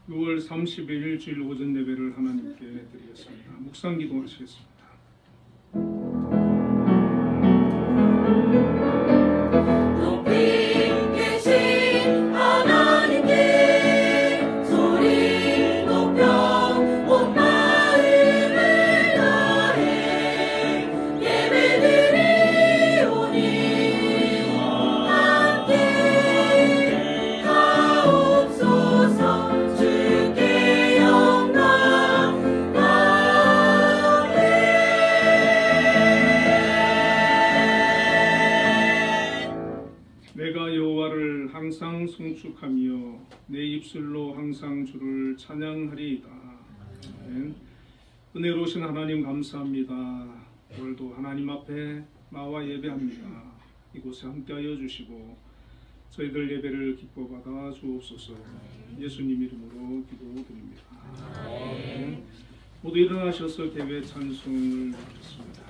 6월 30일 주일 오전 예배를 하나님께 드리겠습니다. 묵상 기도하시겠습니다. 항상 송축하며 내 입술로 항상 주를 찬양하리이다. 은혜로우신 하나님 감사합니다. 오늘도 하나님 앞에 나와 예배합니다. 이곳에 함께하여 주시고 저희들 예배를 기뻐 받아 주옵소서. 예수님 이름으로 기도드립니다. 모두 일어나셔서 대회 찬송을 드리겠습니다.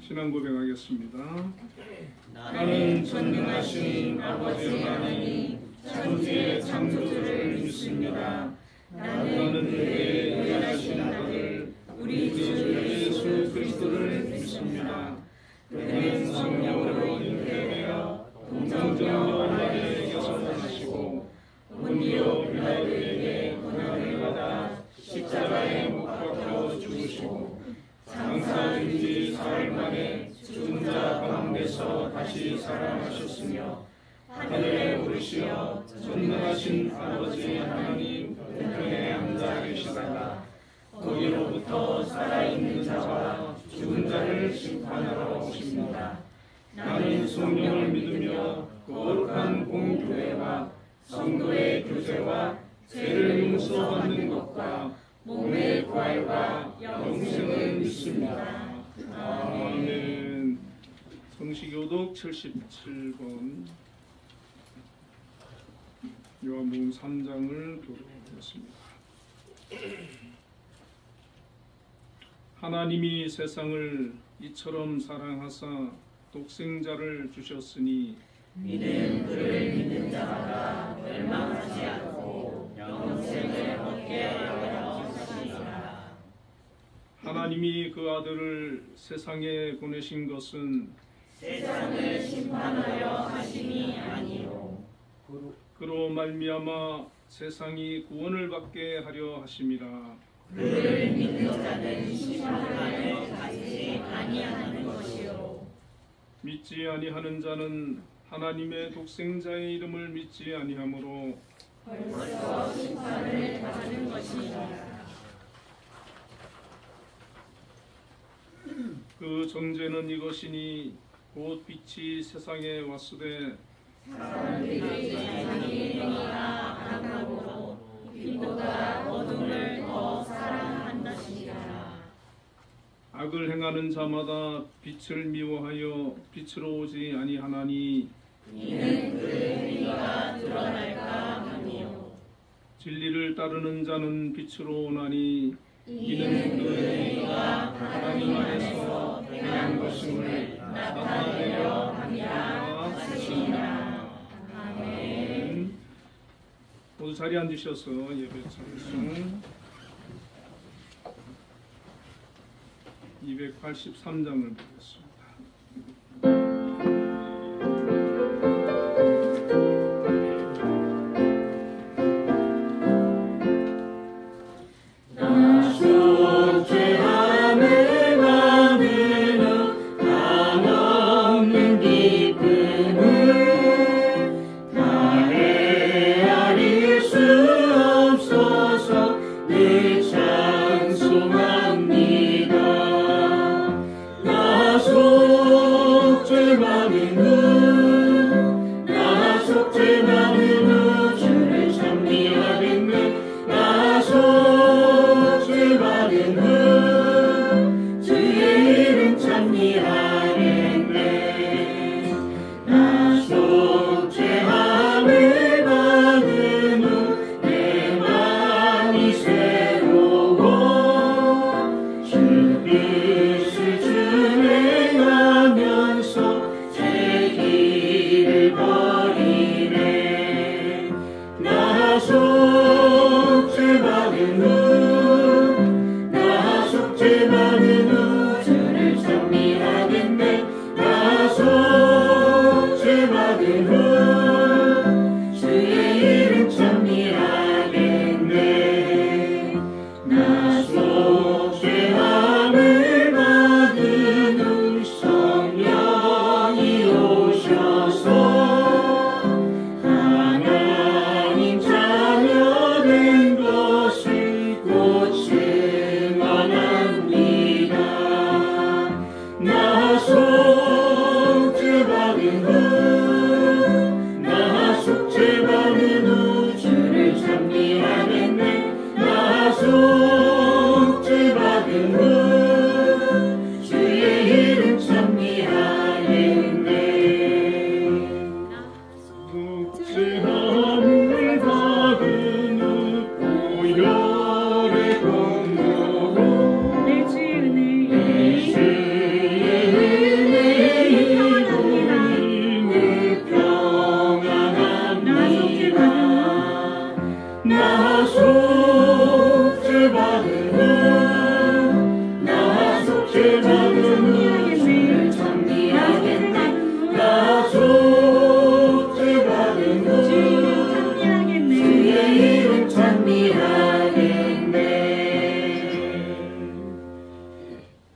신앙 고백하겠습니다. 나는 전능하신 아버지 하나님 천지의 창조주를 믿습니다. 나는 그의 의하신 아들 우리 주 예수 그리스도를 믿습니다. 그는 성령으로 잉태되어 동정녀 마리아에게서 나시고 본디오 빌라도에게 고난을 받아 십자가에 못 박혀 죽으시고 장사된 지 사흘 만에 죽은 자 가운데서 다시 살아나셨으며 하늘에 오르시어 전능하신 아버지 하나님 우편에 앉아 계시다가 거기로부터 살아있는 자와 죽은 자를 심판하러 오십니다. 나는 성령을 믿으며 거룩한 공교회와 성도의 교제와 죄를 용서받는 것과 몸의 부활과 영생을 믿습니다. 아멘. 성시교독 77번 요한복음 3장을 교독하겠습니다. 하나님이 세상을 이처럼 사랑하사 독생자를 주셨으니 믿는 그를 믿는 자마다 멸망하지 않고 영생을 얻게 하려 하시니라. 하나님이 그 아들을 세상에 보내신 것은 세상을 심판하려 하심이 아니요 그로 말미암아 세상이 구원을 받게 하려 하심이라. 그를 믿는 자는 심판을 받지 아니하는 것이요 믿지 아니하는 자는 하나님의 독생자의 이름을 믿지 아니하므로 벌써 심판을 받는 것이니라. 그 정죄는 이것이니 곧 빛이 세상에 왔으되 사람들이 자기 행위가 악하고 빛보다 어둠을 더 사랑한다시니라. 악을 행하는 자마다 빛을 미워하여 빛으로 오지 아니하나니 이는 그 행위가 드러날까 함이요. 진리를 따르는 자는 빛으로 오나니 이는 그 행위가 하나님 안에서 행한 것임을 나타내려 함이라 하시니라. 아멘. 모두 자리에 앉으셔서 예배 찬송 283장을 보겠습니다.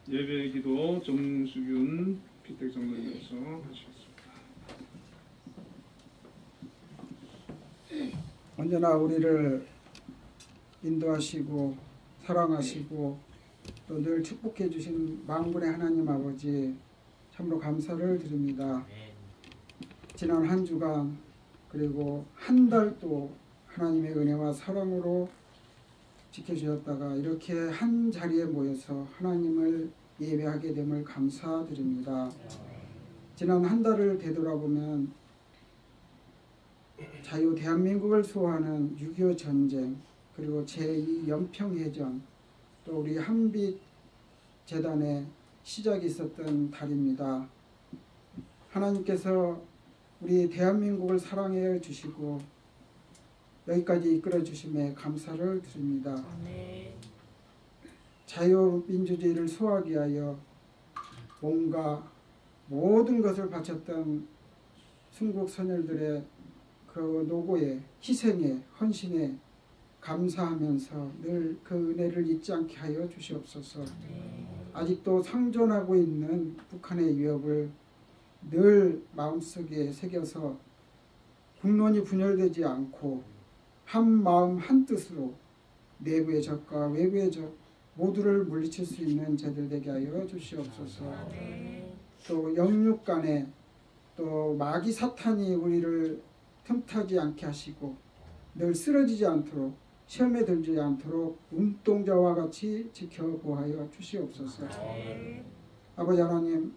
예배의 기도 정수균 피택장로님께서 하시겠습니다. 언제나 우리를 인도하시고 사랑하시고 또 늘 축복해 주신 만군의 하나님 아버지 참으로 감사를 드립니다. 지난 한 주간 그리고 한 달도 하나님의 은혜와 사랑으로 지켜주셨다가 이렇게 한 자리에 모여서 하나님을 예배하게 됨을 감사드립니다. 지난 한 달을 되돌아보면 자유 대한민국을 수호하는 6.25 전쟁 그리고 제2 연평해전 또 우리 한빛 재단의 시작이 있었던 달입니다. 하나님께서 우리 대한민국을 사랑해 주시고 여기까지 이끌어 주심에 감사를 드립니다. 자유민주주의를 수호하기 위하여 몸과 모든 것을 바쳤던 순국 선열들의 그 노고에 희생에 헌신에 감사하면서 늘 그 은혜를 잊지 않게 하여 주시옵소서. 아직도 상존하고 있는 북한의 위협을 늘 마음속에 새겨서 국론이 분열되지 않고 한 마음 한 뜻으로 내부의 적과 외부의 적 모두를 물리칠 수 있는 저들 되게 하여 주시옵소서. 또 영육 간에 또 마귀 사탄이 우리를 틈타지 않게 하시고 늘 쓰러지지 않도록 시험에 들지 않도록 눈동자와 같이 지켜보하여 주시옵소서. 아버지 하나님,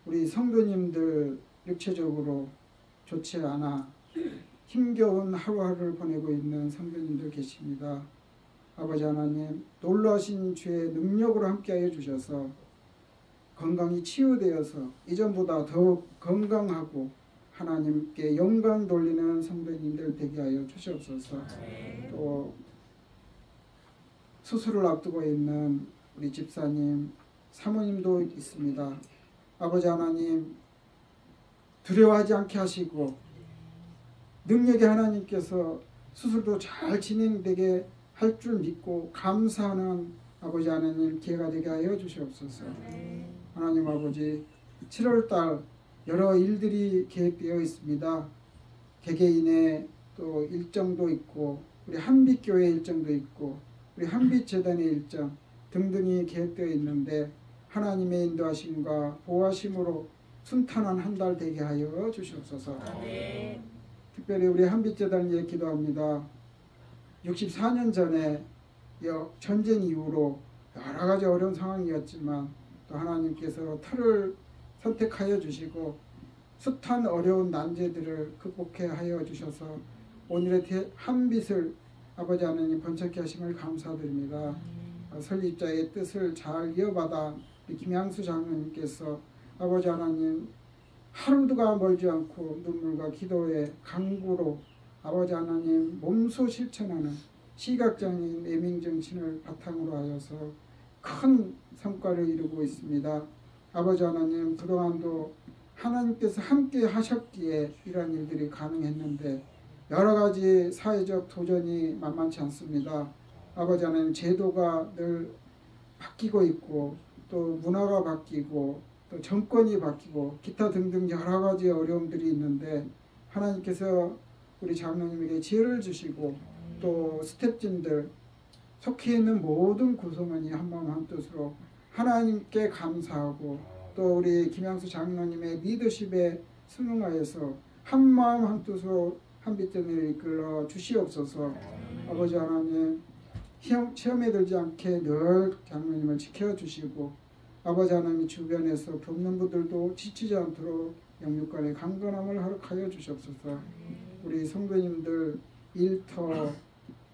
우리 성도님들 육체적으로 좋지 않아 힘겨운 하루하루를 보내고 있는 성도님들 계십니다. 아버지 하나님, 놀라신 주의 능력으로 함께하여 주셔서 건강이 치유되어서 이전보다 더욱 건강하고 하나님께 영광 돌리는 성도님들 되게 하여 주시옵소서. 또 수술을 앞두고 있는 우리 집사님, 사모님도 있습니다. 아버지 하나님, 두려워하지 않게 하시고 능력의 하나님께서 수술도 잘 진행되게 할 줄 믿고 감사하는 아버지 하나님 기회가 되게 하여 주시옵소서. 하나님 아버지, 7월달 여러 일들이 계획되어 있습니다. 개개인의 또 일정도 있고 우리 한빛교회 일정도 있고 우리 한빛재단의 일정 등등이 계획되어 있는데 하나님의 인도하심과 보호하심으로 순탄한 한 달 되게 하여 주시옵소서. 특별히 우리 한빛재단 위해 기도합니다. 64년 전에 전쟁 이후로 여러 가지 어려운 상황이었지만 또 하나님께서 터를 선택하여 주시고 숱한 어려운 난제들을 극복해 하여 주셔서 오늘의 한빛을 아버지 하나님 번쩍게 하심을 감사드립니다. 설립자의 뜻을 잘 이어받아 김양수 장로님께서 아버지 하나님 하루가 멀지 않고 눈물과 기도의 강구로 아버지 하나님 몸소 실천하는 시각장애인 애민정신을 바탕으로 하여서 큰 성과를 이루고 있습니다. 아버지 하나님, 그동안도 하나님께서 함께 하셨기에 이러한 일들이 가능했는데 여러 가지 사회적 도전이 만만치 않습니다. 아버지 하나님, 제도가 늘 바뀌고 있고 또 문화가 바뀌고 또 정권이 바뀌고 기타 등등 여러 가지 어려움들이 있는데 하나님께서 우리 장로님에게 지혜를 주시고 또 스태프진들 속해 있는 모든 구성원이 한마음 한뜻으로 하나님께 감사하고 또 우리 김양수 장로님의 리더십에 순응하여서 한마음 한뜻으로 한빛전을 이끌어 주시옵소서. 아버지 하나님, 시험에 들지 않게 늘 장로님을 지켜주시고 아버지 하나님 주변에서 돕는 분들도 지치지 않도록 영육간의 강건함을 허락하여 주시옵소서. 우리 성도님들 일터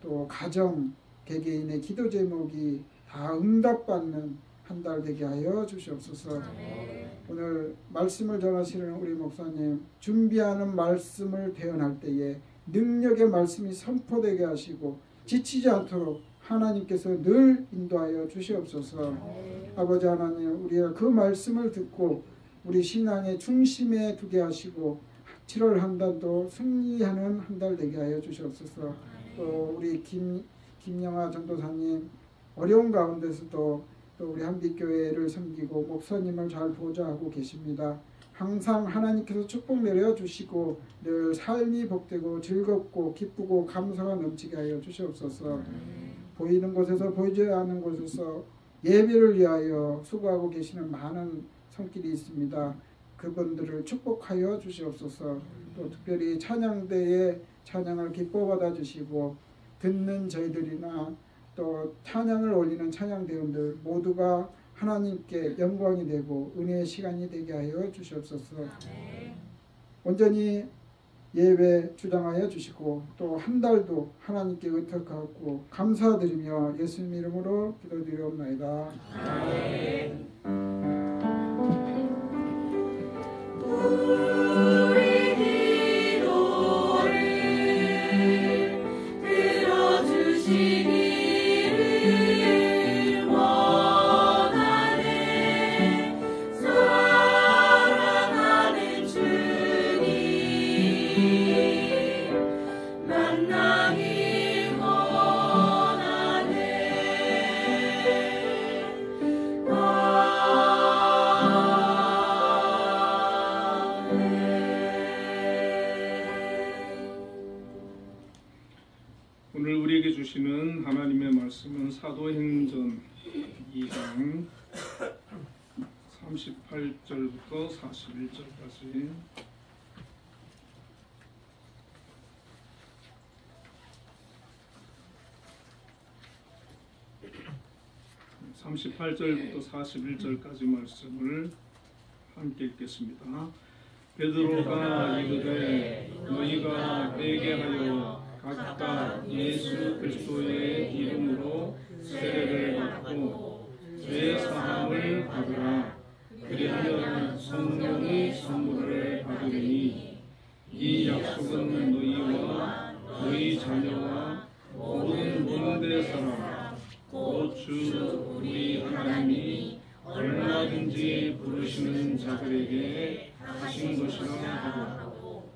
또 가정 개개인의 기도 제목이 다 응답받는 한 달 되게 하여 주시옵소서. 오늘 말씀을 전하시는 우리 목사님 준비하는 말씀을 대언할 때에 능력의 말씀이 선포되게 하시고 지치지 않도록 하나님께서 늘 인도하여 주시옵소서. 아버지 하나님, 우리가 그 말씀을 듣고 우리 신앙의 중심에 두게 하시고 7월 한 달도 승리하는 한 달 되게 하여 주시옵소서. 또 우리 김영아 전도사님 어려운 가운데서도 또 우리 한빛교회를 섬기고 목사님을 잘 보좌하고 계십니다. 항상 하나님께서 축복 내려주시고 늘 삶이 복되고 즐겁고 기쁘고 감사가 넘치게 하여 주시옵소서. 보이는 곳에서 보이지 않는 곳에서 예배를 위하여 수고하고 계시는 많은 손길이 있습니다. 그분들을 축복하여 주시옵소서. 또 특별히 찬양대에 찬양을 기뻐 받아 주시고 듣는 저희들이나 또 찬양을 올리는 찬양대원들 모두가 하나님께 영광이 되고 은혜의 시간이 되게 하여 주시옵소서. 온전히 예배 주장하여 주시고 또 한 달도 하나님께 의탁하고 감사드리며 예수님 이름으로 기도드리옵나이다. 아멘. 만나기 원하네. 말씀은 사도행전 2장 38절부터 41절까지 38절부터 41절까지 말씀을 함께 읽겠습니다. 베드로가 이르되 너희가 회개하여 각각 예수 그리스도의 이름으로 세례를 받고 죄 사함을 받으라. 그리하면 성령의 선물을 받으리니 이 약속은 너희와 너희 자녀와 모든 문대 사람 곧 주 우리 하나님이 얼마든지 부르시는 자들에게 하신 것이라 하고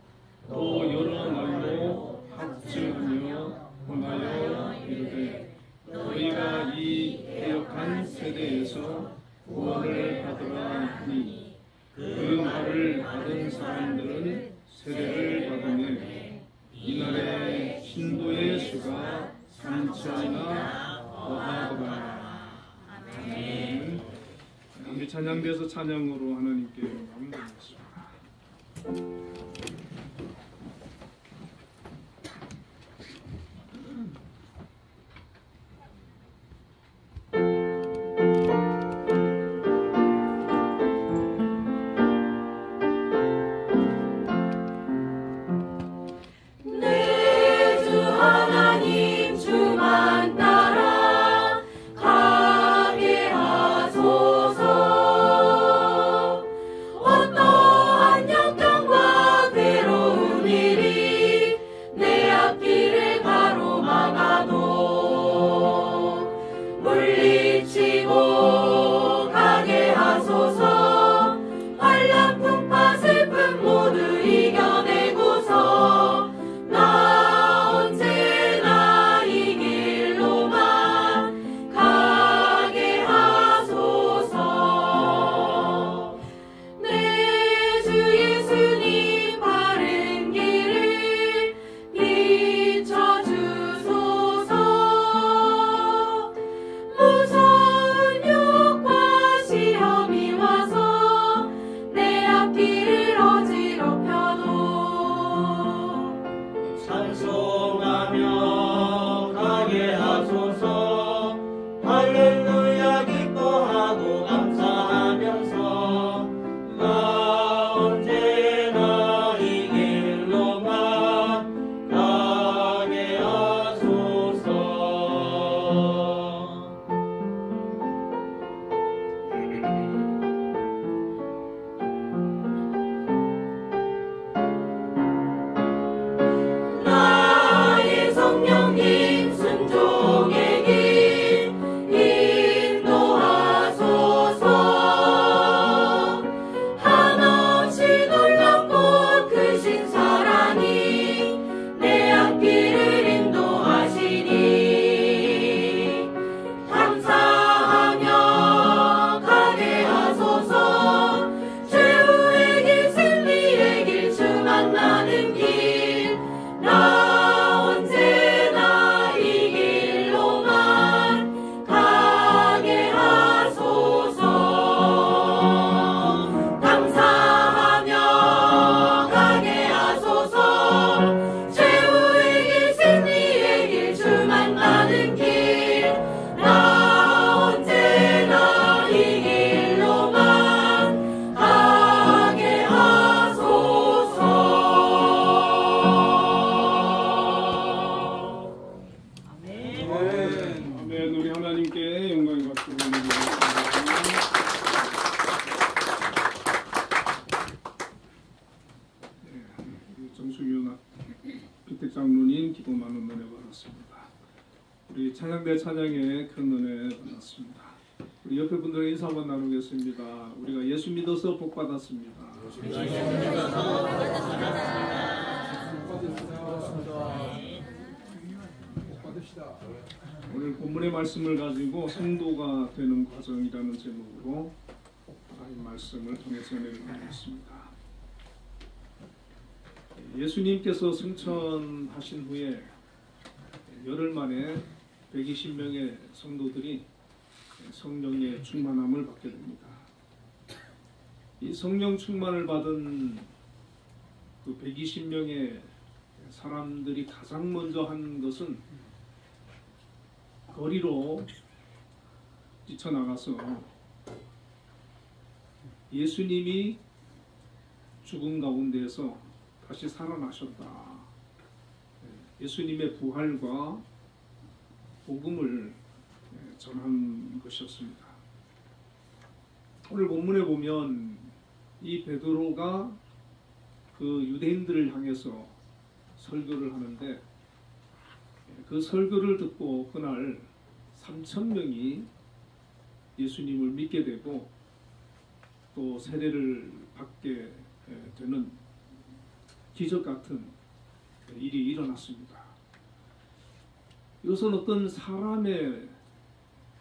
또 여러 말로 합증하며 권하여 이르되 너희가 이 해역한 세대에서 구원을 받으라 하니 그 말을 받은 사람들은 세례를 받으며 이날에 신도의 수가 3천이나 더하더라. 아멘. 우리 찬양대에서 찬양으로 하나님께 영광을 드리겠습니다. 찬양대 찬양에 큰 은혜 받았습니다. 우리 옆에 분들 인사 한번 나누겠습니다. 우리가 예수 믿어서 복 받았습니다. 오늘 본문의 말씀을 가지고 성도가 되는 과정이라는 제목으로 하나님 말씀을 통해서 내려가겠습니다. 예수님께서 승천하신 후에 열흘 만에 120명의 성도들이 성령의 충만함을 받게 됩니다. 이 성령 충만을 받은 그 120명의 사람들이 가장 먼저 한 것은 거리로 뛰쳐나가서 예수님이 죽음 가운데에서 다시 살아나셨다, 예수님의 부활과 복음을 전한 것이었습니다. 오늘 본문에 보면 이 베드로가 그 유대인들을 향해서 설교를 하는데, 그 설교를 듣고 그날 3,000명이 예수님을 믿게 되고 또 세례를 받게 되는 기적 같은 일이 일어났습니다. 이것은 어떤 사람의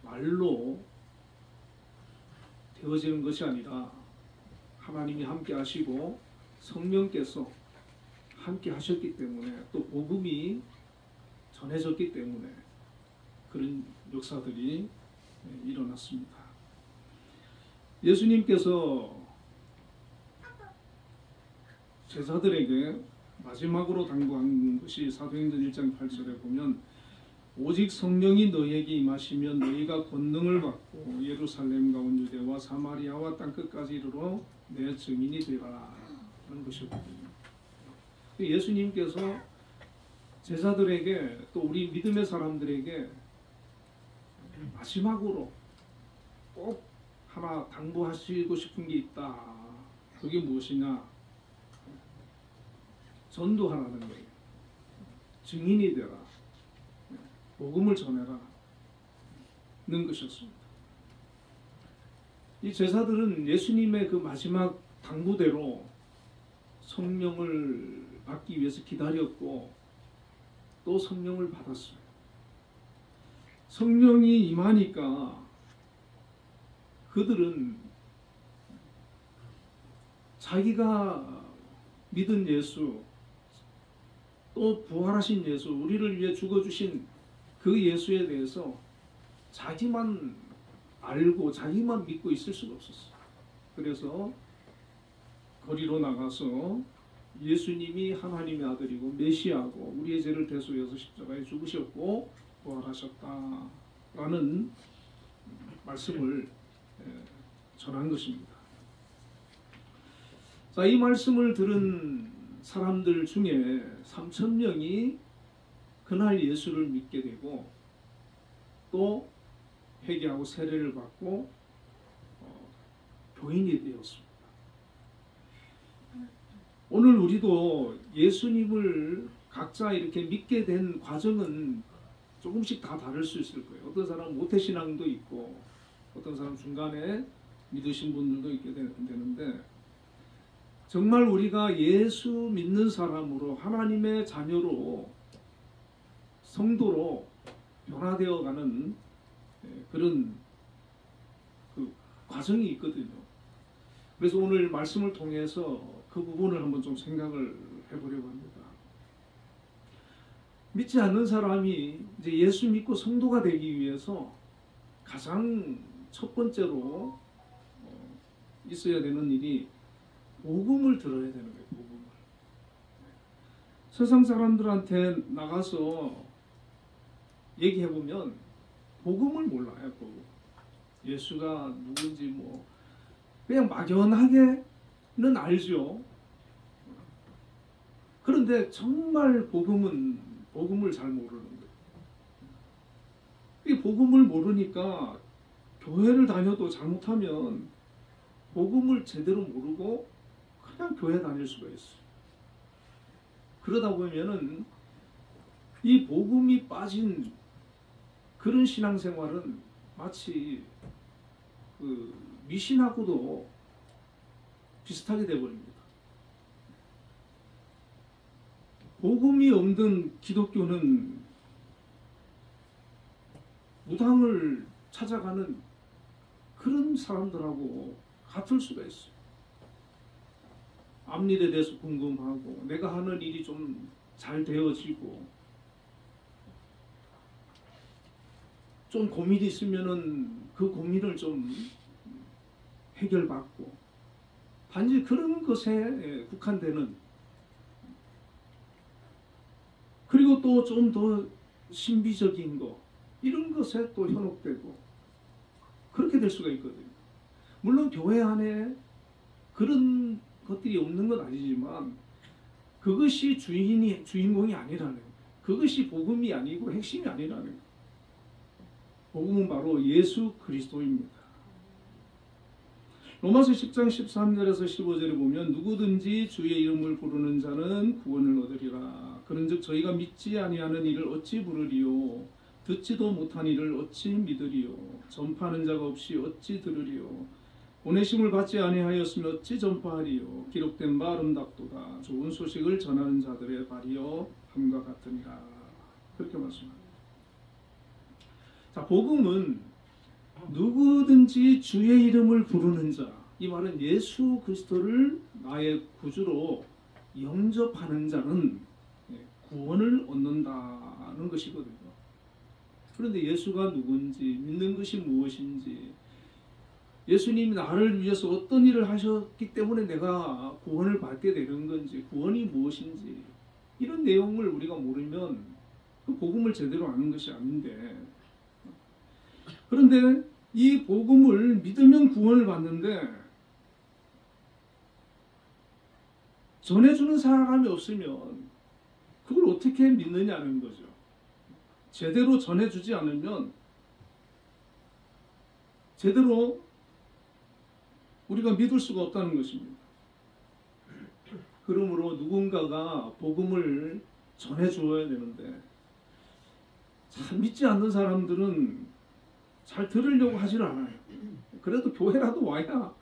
말로 되어지는 것이 아니라 하나님이 함께 하시고 성령께서 함께 하셨기 때문에, 또 복음이 전해졌기 때문에 그런 역사들이 일어났습니다. 예수님께서 제자들에게 마지막으로 당부한 것이 사도행전 1장 8절에 보면, 오직 성령이 너희에게 임하시면 너희가 권능을 받고 예루살렘과 온 유대와 사마리아와 땅끝까지 이르러 내 증인이 되라 하는 것이거든요. 예수님께서 제자들에게, 또 우리 믿음의 사람들에게 마지막으로 꼭 하나 당부하시고 싶은 게 있다. 그게 무엇이냐? 전도하라는 거예요. 증인이 되라, 복음을 전해라 는 것이었습니다. 이 제자들은 예수님의 그 마지막 당부대로 성령을 받기 위해서 기다렸고 또 성령을 받았어요. 성령이 임하니까 그들은 자기가 믿은 예수, 또 부활하신 예수, 우리를 위해 죽어주신 그 예수에 대해서 자기만 알고 자기만 믿고 있을 수가 없었어요. 그래서 거리로 나가서 예수님이 하나님의 아들이고 메시아고 우리의 죄를 대속해서 십자가에 죽으셨고 부활하셨다라는 말씀을 전한 것입니다. 자, 이 말씀을 들은 사람들 중에 3,000명이 그날 예수를 믿게 되고 또 회개하고 세례를 받고 교인이 되었습니다. 오늘 우리도 예수님을 각자 이렇게 믿게 된 과정은 조금씩 다 다를 수 있을 거예요. 어떤 사람은 모태신앙도 있고 어떤 사람 중간에 믿으신 분들도 있게 되는데, 정말 우리가 예수 믿는 사람으로 하나님의 자녀로 성도로 변화되어가는 그런 그 과정이 있거든요. 그래서 오늘 말씀을 통해서 그 부분을 한번 좀 생각을 해보려고 합니다. 믿지 않는 사람이 이제 예수 믿고 성도가 되기 위해서 가장 첫 번째로 있어야 되는 일이 복음을 들어야 되는 거예요. 복음을. 세상 사람들한테 나가서 얘기해보면 복음을 몰라요. 복음. 예수가 누군지 뭐 그냥 막연하게는 알죠. 그런데 정말 복음을 잘 모르는 거예요. 이 복음을 모르니까 교회를 다녀도 잘못하면 복음을 제대로 모르고 그냥 교회 다닐 수가 있어요. 그러다 보면은 이 복음이 빠진 그런 신앙생활은 마치 그 미신하고도 비슷하게 되어버립니다. 복음이 없는 기독교는 무당을 찾아가는 그런 사람들하고 같을 수가 있어요. 앞일에 대해서 궁금하고 내가 하는 일이 좀 잘 되어지고 좀 고민이 있으면은 그 고민을 좀 해결받고 단지 그런 것에 국한되는, 그리고 또 좀 더 신비적인 거 이런 것에 또 현혹되고 그렇게 될 수가 있거든요. 물론 교회 안에 그런 것들이 없는 건 아니지만 그것이 주인공이 아니라는 거예요. 그것이 복음이 아니고 핵심이 아니라는 거예요. 복음은 바로 예수 그리스도입니다. 로마서 10장 13절에서 15절에 보면 누구든지 주의 이름을 부르는 자는 구원을 얻으리라. 그런즉 저희가 믿지 아니하는 이를 어찌 부르리요? 듣지도 못한 이를 어찌 믿으리요? 전파하는 자가 없이 어찌 들으리요? 보내심을 받지 아니하였으면 어찌 전파하리요? 기록된 바 아름답도다. 좋은 소식을 전하는 자들의 발이여 함과 같으니라. 그렇게 말씀합니다. 자, 복음은 누구든지 주의 이름을 부르는 자, 이 말은 예수 그리스도를 나의 구주로 영접하는 자는 구원을 얻는다는 것이거든요. 그런데 예수가 누군지, 믿는 것이 무엇인지, 예수님이 나를 위해서 어떤 일을 하셨기 때문에 내가 구원을 받게 되는 건지, 구원이 무엇인지, 이런 내용을 우리가 모르면 그 복음을 제대로 아는 것이 아닌데, 그런데 이 복음을 믿으면 구원을 받는데 전해주는 사람이 없으면 그걸 어떻게 믿느냐는 거죠. 제대로 전해주지 않으면 제대로 우리가 믿을 수가 없다는 것입니다. 그러므로 누군가가 복음을 전해주어야 되는데 참 믿지 않는 사람들은 잘 들으려고 하질 않아요. 그래도 교회라도 와야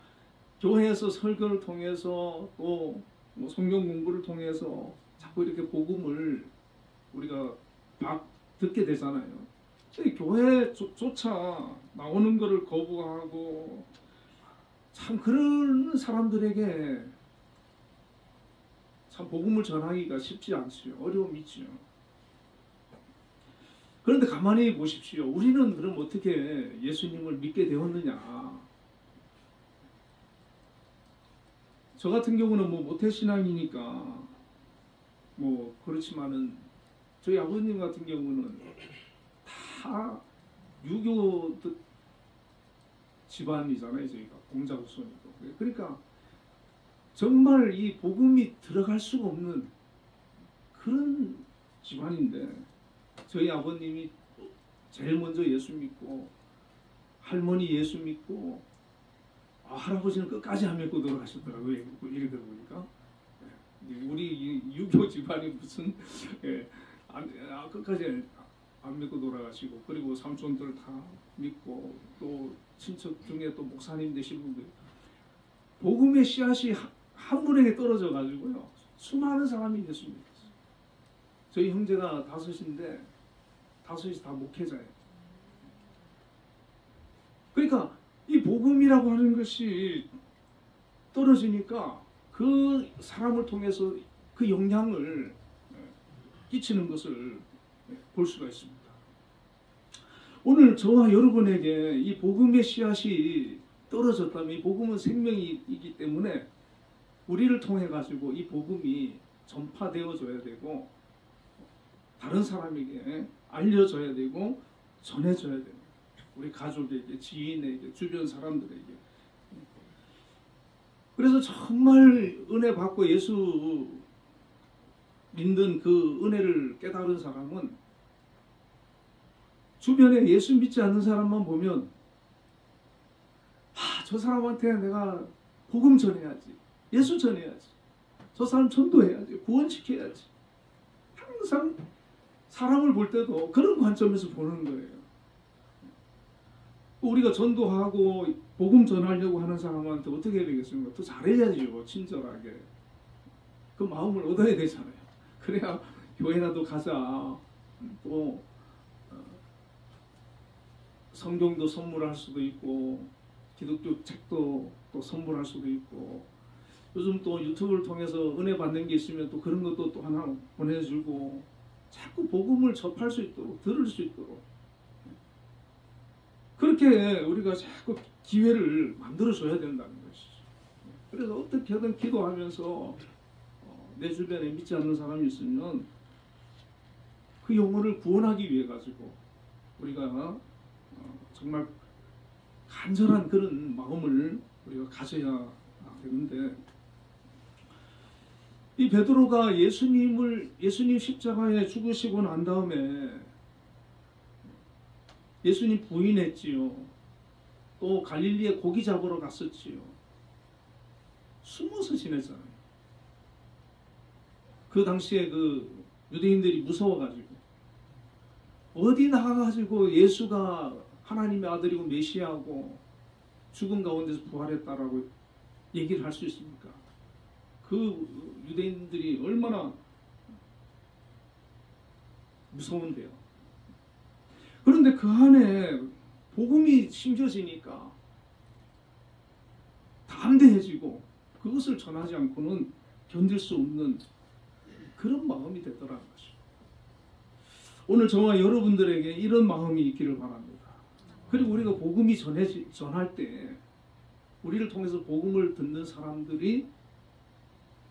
교회에서 설교를 통해서 또 뭐 성경 공부를 통해서 자꾸 이렇게 복음을 우리가 듣게 되잖아요. 교회조차 나오는 것을 거부하고 참 그런 사람들에게 참 복음을 전하기가 쉽지 않지요. 어려움이 있지요. 그런데 가만히 보십시오. 우리는 그럼 어떻게 예수님을 믿게 되었느냐? 저 같은 경우는 뭐 모태신앙이니까 뭐 그렇지만은 저희 아버님 같은 경우는 다 유교 집안이잖아요. 저희가 공자 후손이고. 그러니까 정말 이 복음이 들어갈 수가 없는 그런 집안인데 저희 아버님이 제일 먼저 예수 믿고 할머니 예수 믿고 할아버지는 끝까지 안 믿고 돌아가셨더라고요. 얘기 들어보니까 우리 유교 집안이 무슨 끝까지 안 믿고 돌아가시고 그리고 삼촌들 다 믿고 또 친척 중에 또 목사님 되신 분들 복음의 씨앗이 한 분에게 떨어져 가지고요 수많은 사람이 예수 믿었어요. 저희 형제가 다섯인데 다섯이 다 목회자예요. 그러니까 이 복음이라고 하는 것이 떨어지니까 그 사람을 통해서 그 영향을 끼치는 것을 볼 수가 있습니다. 오늘 저와 여러분에게 이 복음의 씨앗이 떨어졌다면 이 복음은 생명이기 때문에 우리를 통해 가지고 이 복음이 전파되어져야 되고 다른 사람에게 알려져야 되고 전해져야 됩니다. 우리 가족에게, 지인에게, 주변 사람들에게. 그래서 정말 은혜 받고 예수 믿는 그 은혜를 깨달은 사람은 주변에 예수 믿지 않는 사람만 보면 저 사람한테 내가 복음 전해야지, 예수 전해야지, 저 사람 전도해야지, 구원시켜야지. 항상 사람을 볼 때도 그런 관점에서 보는 거예요. 우리가 전도하고 복음 전하려고 하는 사람한테 어떻게 해야 되겠습니까? 더 잘해야지요. 친절하게. 그 마음을 얻어야 되잖아요. 그래야 교회라도 가자. 또 성경도 선물할 수도 있고 기독교 책도 또 선물할 수도 있고 요즘 또 유튜브를 통해서 은혜 받는 게 있으면 또 그런 것도 또 하나 보내주고 자꾸 복음을 접할 수 있도록 들을 수 있도록 그렇게 우리가 자꾸 기회를 만들어줘야 된다는 것이죠. 그래서 어떻게든 기도하면서 내 주변에 믿지 않는 사람이 있으면 그 영혼을 구원하기 위해 가지고 우리가 정말 간절한 그런 마음을 우리가 가져야 되는데, 이 베드로가 예수님 십자가에 죽으시고 난 다음에 예수님 부인했지요. 또 갈릴리에 고기 잡으러 갔었지요. 숨어서 지냈잖아요. 그 당시에 그 유대인들이 무서워가지고 어디 나가가지고 예수가 하나님의 아들이고 메시아고 죽은 가운데서 부활했다라고 얘기를 할 수 있습니까? 그 유대인들이 얼마나 무서운데요. 그런데 그 안에 복음이 심겨지니까 담대해지고 그것을 전하지 않고는 견딜 수 없는 그런 마음이 되더라는 것이죠. 오늘 저와 여러분들에게 이런 마음이 있기를 바랍니다. 그리고 우리가 복음이 전할 때 우리를 통해서 복음을 듣는 사람들이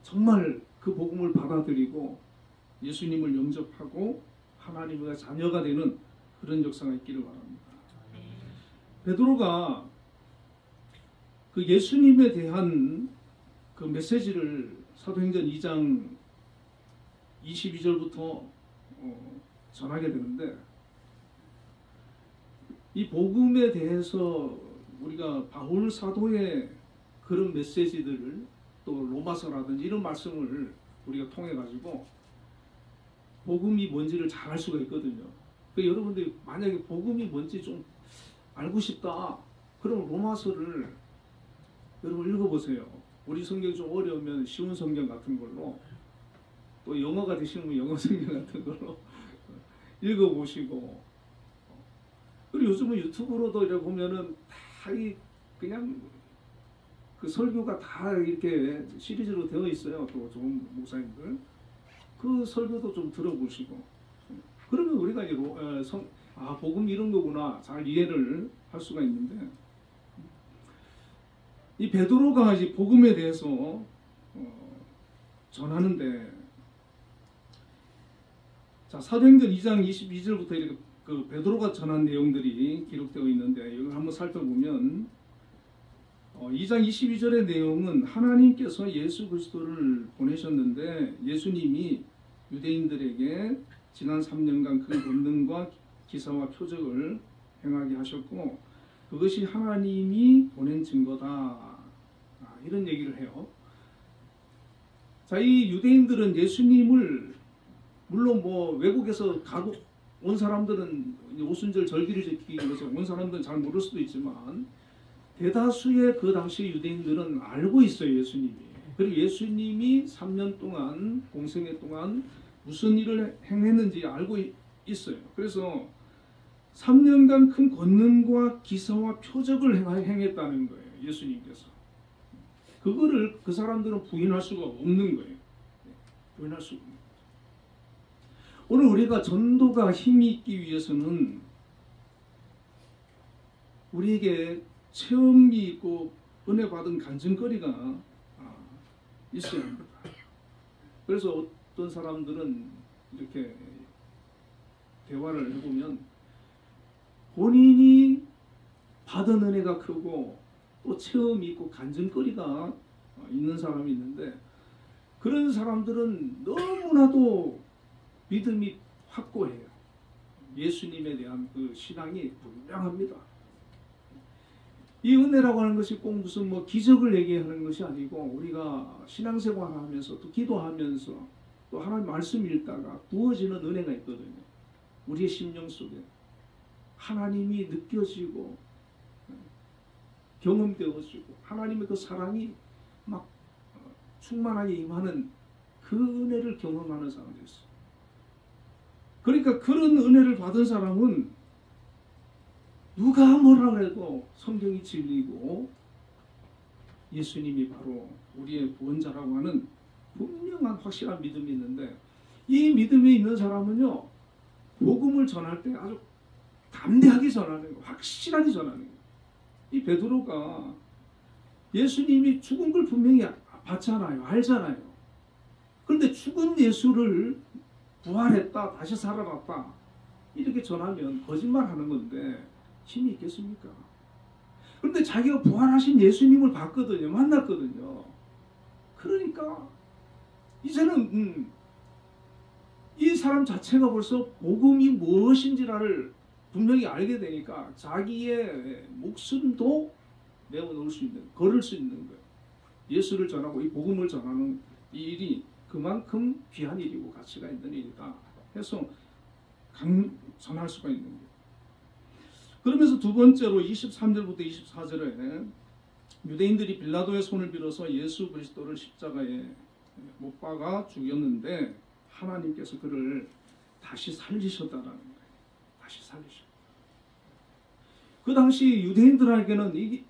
정말 그 복음을 받아들이고 예수님을 영접하고 하나님의 자녀가 되는 그런 역사가 있기를 바랍니다. 베드로가 그 예수님에 대한 그 메시지를 사도행전 2장 22절부터 전하게 되는데, 이 복음에 대해서 우리가 바울 사도의 그런 메시지들을 또 로마서라든지 이런 말씀을 우리가 통해 가지고 복음이 뭔지를 잘 알 수가 있거든요. 그 여러분들이 만약에 복음이 뭔지 좀 알고 싶다, 그럼 로마서를 여러분 읽어보세요. 우리 성경이 좀 어려우면 쉬운 성경 같은 걸로, 또 영어가 되시면 영어 성경 같은 걸로 읽어보시고, 그리고 요즘은 유튜브로도 이렇게 보면은 다 그냥 그 설교가 다 이렇게 시리즈로 되어 있어요. 또 좋은 목사님들 그 설교도 좀 들어보시고, 그러면 우리가 이제 복음 이런 거구나 잘 이해를 할 수가 있는데, 이 베드로가 이제 복음에 대해서 전하는데, 자, 사도행전 2장 22절부터 이렇게 그 베드로가 전한 내용들이 기록되어 있는데, 이걸 한번 살펴보면 2장 22절의 내용은 하나님께서 예수 그리스도를 보내셨는데 예수님이 유대인들에게 지난 3년간 그 권능과 기사와 표적을 행하게 하셨고 그것이 하나님이 보낸 증거다, 이런 얘기를 해요. 자, 이 유대인들은 예수님을 물론 뭐 외국에서 가고 온 사람들은 오순절 절기를 지키기 위해서 온 사람들은 잘 모를 수도 있지만 대다수의 그 당시 유대인들은 알고 있어요, 예수님이. 그리고 예수님이 3년 동안 공생애 동안 무슨 일을 행했는지 알고 있어요. 그래서 3년간 큰 권능과 기사와 표적을 행했다는 거예요, 예수님께서. 그거를 그 사람들은 부인할 수가 없는 거예요. 부인할 수가 없는 거예요. 오늘 우리가 전도가 힘이 있기 위해서는 우리에게 체험이 있고 은혜 받은 간증거리가 있어야 합니다. 그래서 어떤 사람들은 이렇게 대화를 해보면 본인이 받은 은혜가 크고 또 체험이 있고 간증거리가 있는 사람이 있는데, 그런 사람들은 너무나도 믿음이 확고해요. 예수님에 대한 그 신앙이 분명합니다. 이 은혜라고 하는 것이 꼭 무슨 뭐 기적을 얘기하는 것이 아니고, 우리가 신앙생활하면서 또 기도하면서 또 하나님 말씀 읽다가 부어지는 은혜가 있거든요. 우리의 심령 속에 하나님이 느껴지고 경험되어지고 하나님의 그 사랑이 막 충만하게 임하는 그 은혜를 경험하는 사람들이 있어요. 그러니까 그런 은혜를 받은 사람은 누가 뭐라 그래도 성경이 진리고 예수님이 바로 우리의 구원자라고 하는 분명한 확실한 믿음이 있는데, 이 믿음이 있는 사람은요 복음을 전할 때 아주 담대하게 전하는 거예요. 확실하게 전하는 거예요. 이 베드로가 예수님이 죽은 걸 분명히 봤잖아요. 알잖아요. 그런데 죽은 예수를 부활했다, 다시 살아났다 이렇게 전하면 거짓말하는 건데 힘이 있겠습니까? 그런데 자기가 부활하신 예수님을 봤거든요. 만났거든요. 그러니까 이제는 이 사람 자체가 벌써 복음이 무엇인지를 분명히 알게 되니까 자기의 목숨도 내어놓을 수 있는, 걸을 수 있는 거예요. 예수를 전하고 이 복음을 전하는 이 일이 그만큼 귀한 일이고 가치가 있는 일이다 해서 전할 수가 있는 거예요. 그러면서 두 번째로 23절부터 24절에 유대인들이 빌라도의 손을 빌어서 예수 그리스도를 십자가에 못 박아 죽였는데 하나님께서 그를 다시 살리셨다라는 거예요. 다시 살리셨다. 그 당시 유대인들에게는 이게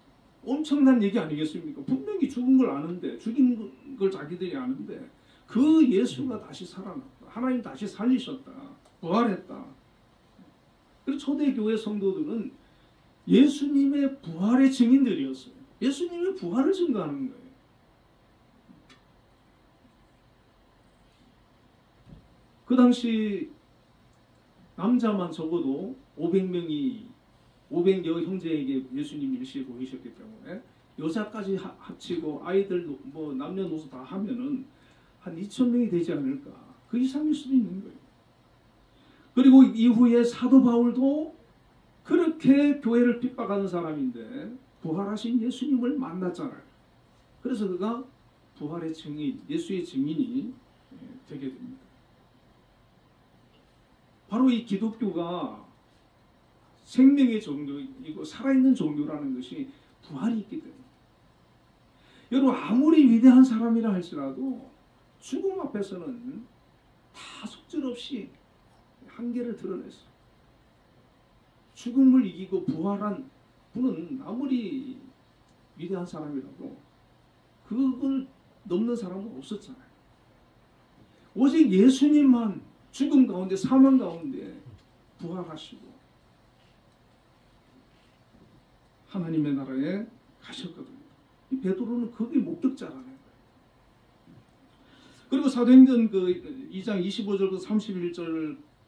엄청난 얘기 아니겠습니까? 분명히 죽은 걸 아는데, 죽인 걸 자기들이 아는데 그 예수가 다시 살아났다. 하나님 다시 살리셨다. 부활했다. 그래서 초대교회 성도들은 예수님의 부활의 증인들이었어요. 예수님의 부활을 증거하는 거예요. 그 당시 남자만 적어도 500여 형제에게 예수님 일시에 보이셨기 때문에 여자까지 합치고 아이들 뭐 남녀노소 다 하면은 한 2,000명이 되지 않을까. 그 이상일 수도 있는 거예요. 그리고 이후에 사도 바울도 그렇게 교회를 핍박하는 사람인데 부활하신 예수님을 만났잖아요. 그래서 그가 부활의 증인, 예수의 증인이 되게 됩니다. 바로 이 기독교가 생명의 종교이고 살아있는 종교라는 것이 부활이 있기 때문에 여러분 아무리 위대한 사람이라 할지라도 죽음 앞에서는 다 속절없이 한계를 드러냈어요. 죽음을 이기고 부활한 분은 아무리 위대한 사람이라도 그걸 넘는 사람은 없었잖아요. 오직 예수님만 죽음 가운데 사망 가운데 부활하시고 하나님의 나라에 가셨거든요. 이 베드로는 거기 목격자라는 거예요. 그리고 사도행전 그 2장 25절부터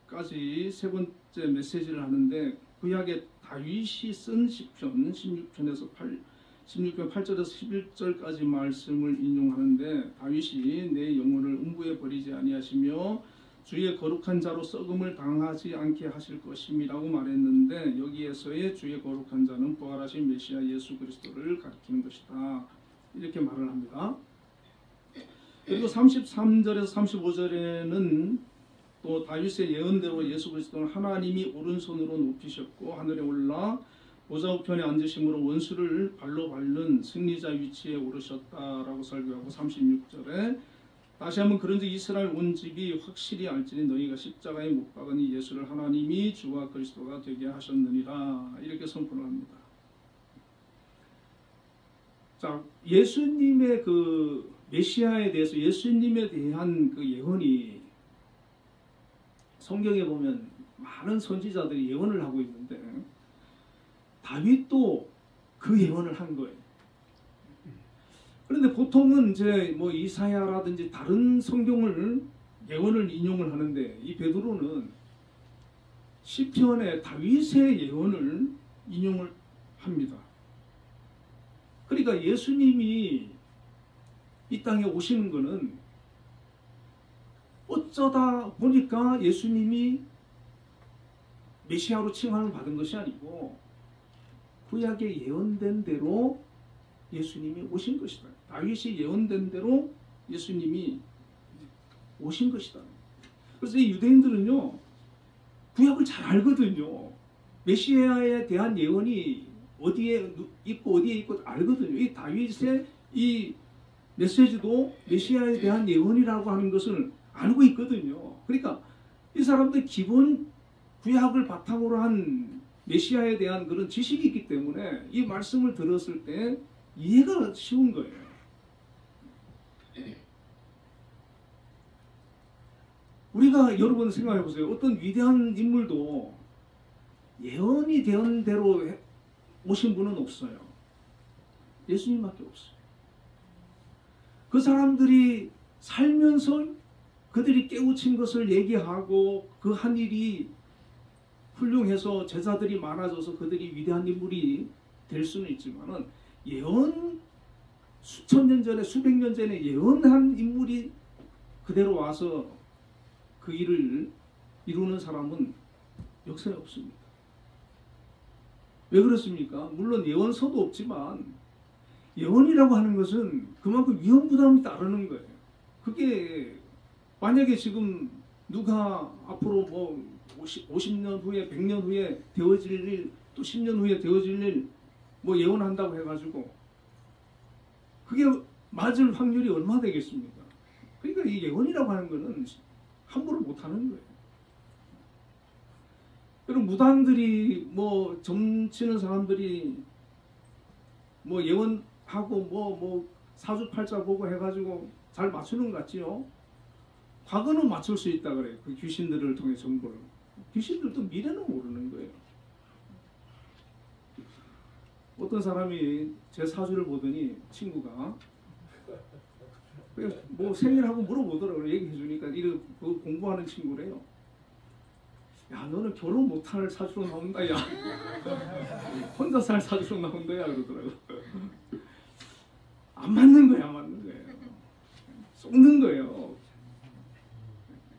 31절까지 세 번째 메시지를 하는데 구약의 다윗이 쓴 시편 16편 8절에서 11절까지 말씀을 인용하는데 다윗이 내 영혼을 음부에 버리지 아니하시며 주의 거룩한 자로 썩음을 당하지 않게 하실 것임이라고 말했는데 여기에서의 주의 거룩한 자는 부활하신 메시아 예수 그리스도를 가리키는 것이다. 이렇게 말을 합니다. 그리고 33절에서 35절에는 또 다윗의 예언대로 예수 그리스도는 하나님이 오른손으로 높이셨고 하늘에 올라 보좌 우편에 앉으심으로 원수를 발로 밟는 승리자 위치에 오르셨다라고 설교하고 36절에 다시 한번 그런즉 이스라엘 온 집이 확실히 알지니 너희가 십자가에 못 박으니 예수를 하나님이 주와 그리스도가 되게 하셨느니라 이렇게 선포를 합니다. 자, 예수님의 그 메시아에 대해서 예수님에 대한 그 예언이 성경에 보면 많은 선지자들이 예언을 하고 있는데 다윗도 그 예언을 한 거예요. 그런데 보통은 이제 뭐 이사야라든지 다른 성경을 예언을 인용을 하는데 이 베드로는 시편의 다윗의 예언을 인용을 합니다. 그러니까 예수님이 이 땅에 오시는 것은 어쩌다 보니까 예수님이 메시아로 칭함을 받은 것이 아니고 구약에 예언된 대로 예수님이 오신 것이다. 다윗이 예언된 대로 예수님이 오신 것이다. 그래서 이 유대인들은요 구약을 잘 알거든요. 메시아에 대한 예언이 어디에 있고 어디에 있고 알거든요. 이 다윗의 이 메시지도 메시아에 대한 예언이라고 하는 것을 알고 있거든요. 그러니까 이 사람들 기본 구약을 바탕으로 한 메시아에 대한 그런 지식이 있기 때문에 이 말씀을 들었을 때 이해가 쉬운 거예요. 우리가 여러분 생각해 보세요. 어떤 위대한 인물도 예언이 된 대로 오신 분은 없어요. 예수님밖에 없어요. 그 사람들이 살면서 그들이 깨우친 것을 얘기하고 그 한 일이 훌륭해서 제자들이 많아져서 그들이 위대한 인물이 될 수는 있지만은 예언 수천 년 전에 수백 년 전에 예언한 인물이 그대로 와서 그 일을 이루는 사람은 역사에 없습니다. 왜 그렇습니까? 물론 예언서도 없지만 예언이라고 하는 것은 그만큼 위험 부담이 따르는 거예요. 그게 만약에 지금 누가 앞으로 뭐 50년 후에 100년 후에 되어질 일 또 10년 후에 되어질 일 뭐 예언한다고 해가지고 그게 맞을 확률이 얼마 되겠습니까? 그러니까 이 예언이라고 하는 거는 함부로 못하는 거예요. 그리고 무당들이 뭐 점치는 사람들이 뭐 예언하고 뭐 사주팔자 보고 해가지고 잘 맞추는 것 같지요? 과거는 맞출 수 있다 그래요. 그 귀신들을 통해 정보를. 귀신들도 미래는 모르는 거예요. 어떤 사람이 제 사주를 보더니 친구가 뭐 생일하고 물어보더라고요. 얘기해 주니까 이거 공부하는 친구래요. 야, 너는 결혼 못할 사주로 나온다 야. 혼자 살 사주로 나온다 야 그러더라고요. 안 맞는 거야, 안 맞는 거예요. 속는 거예요.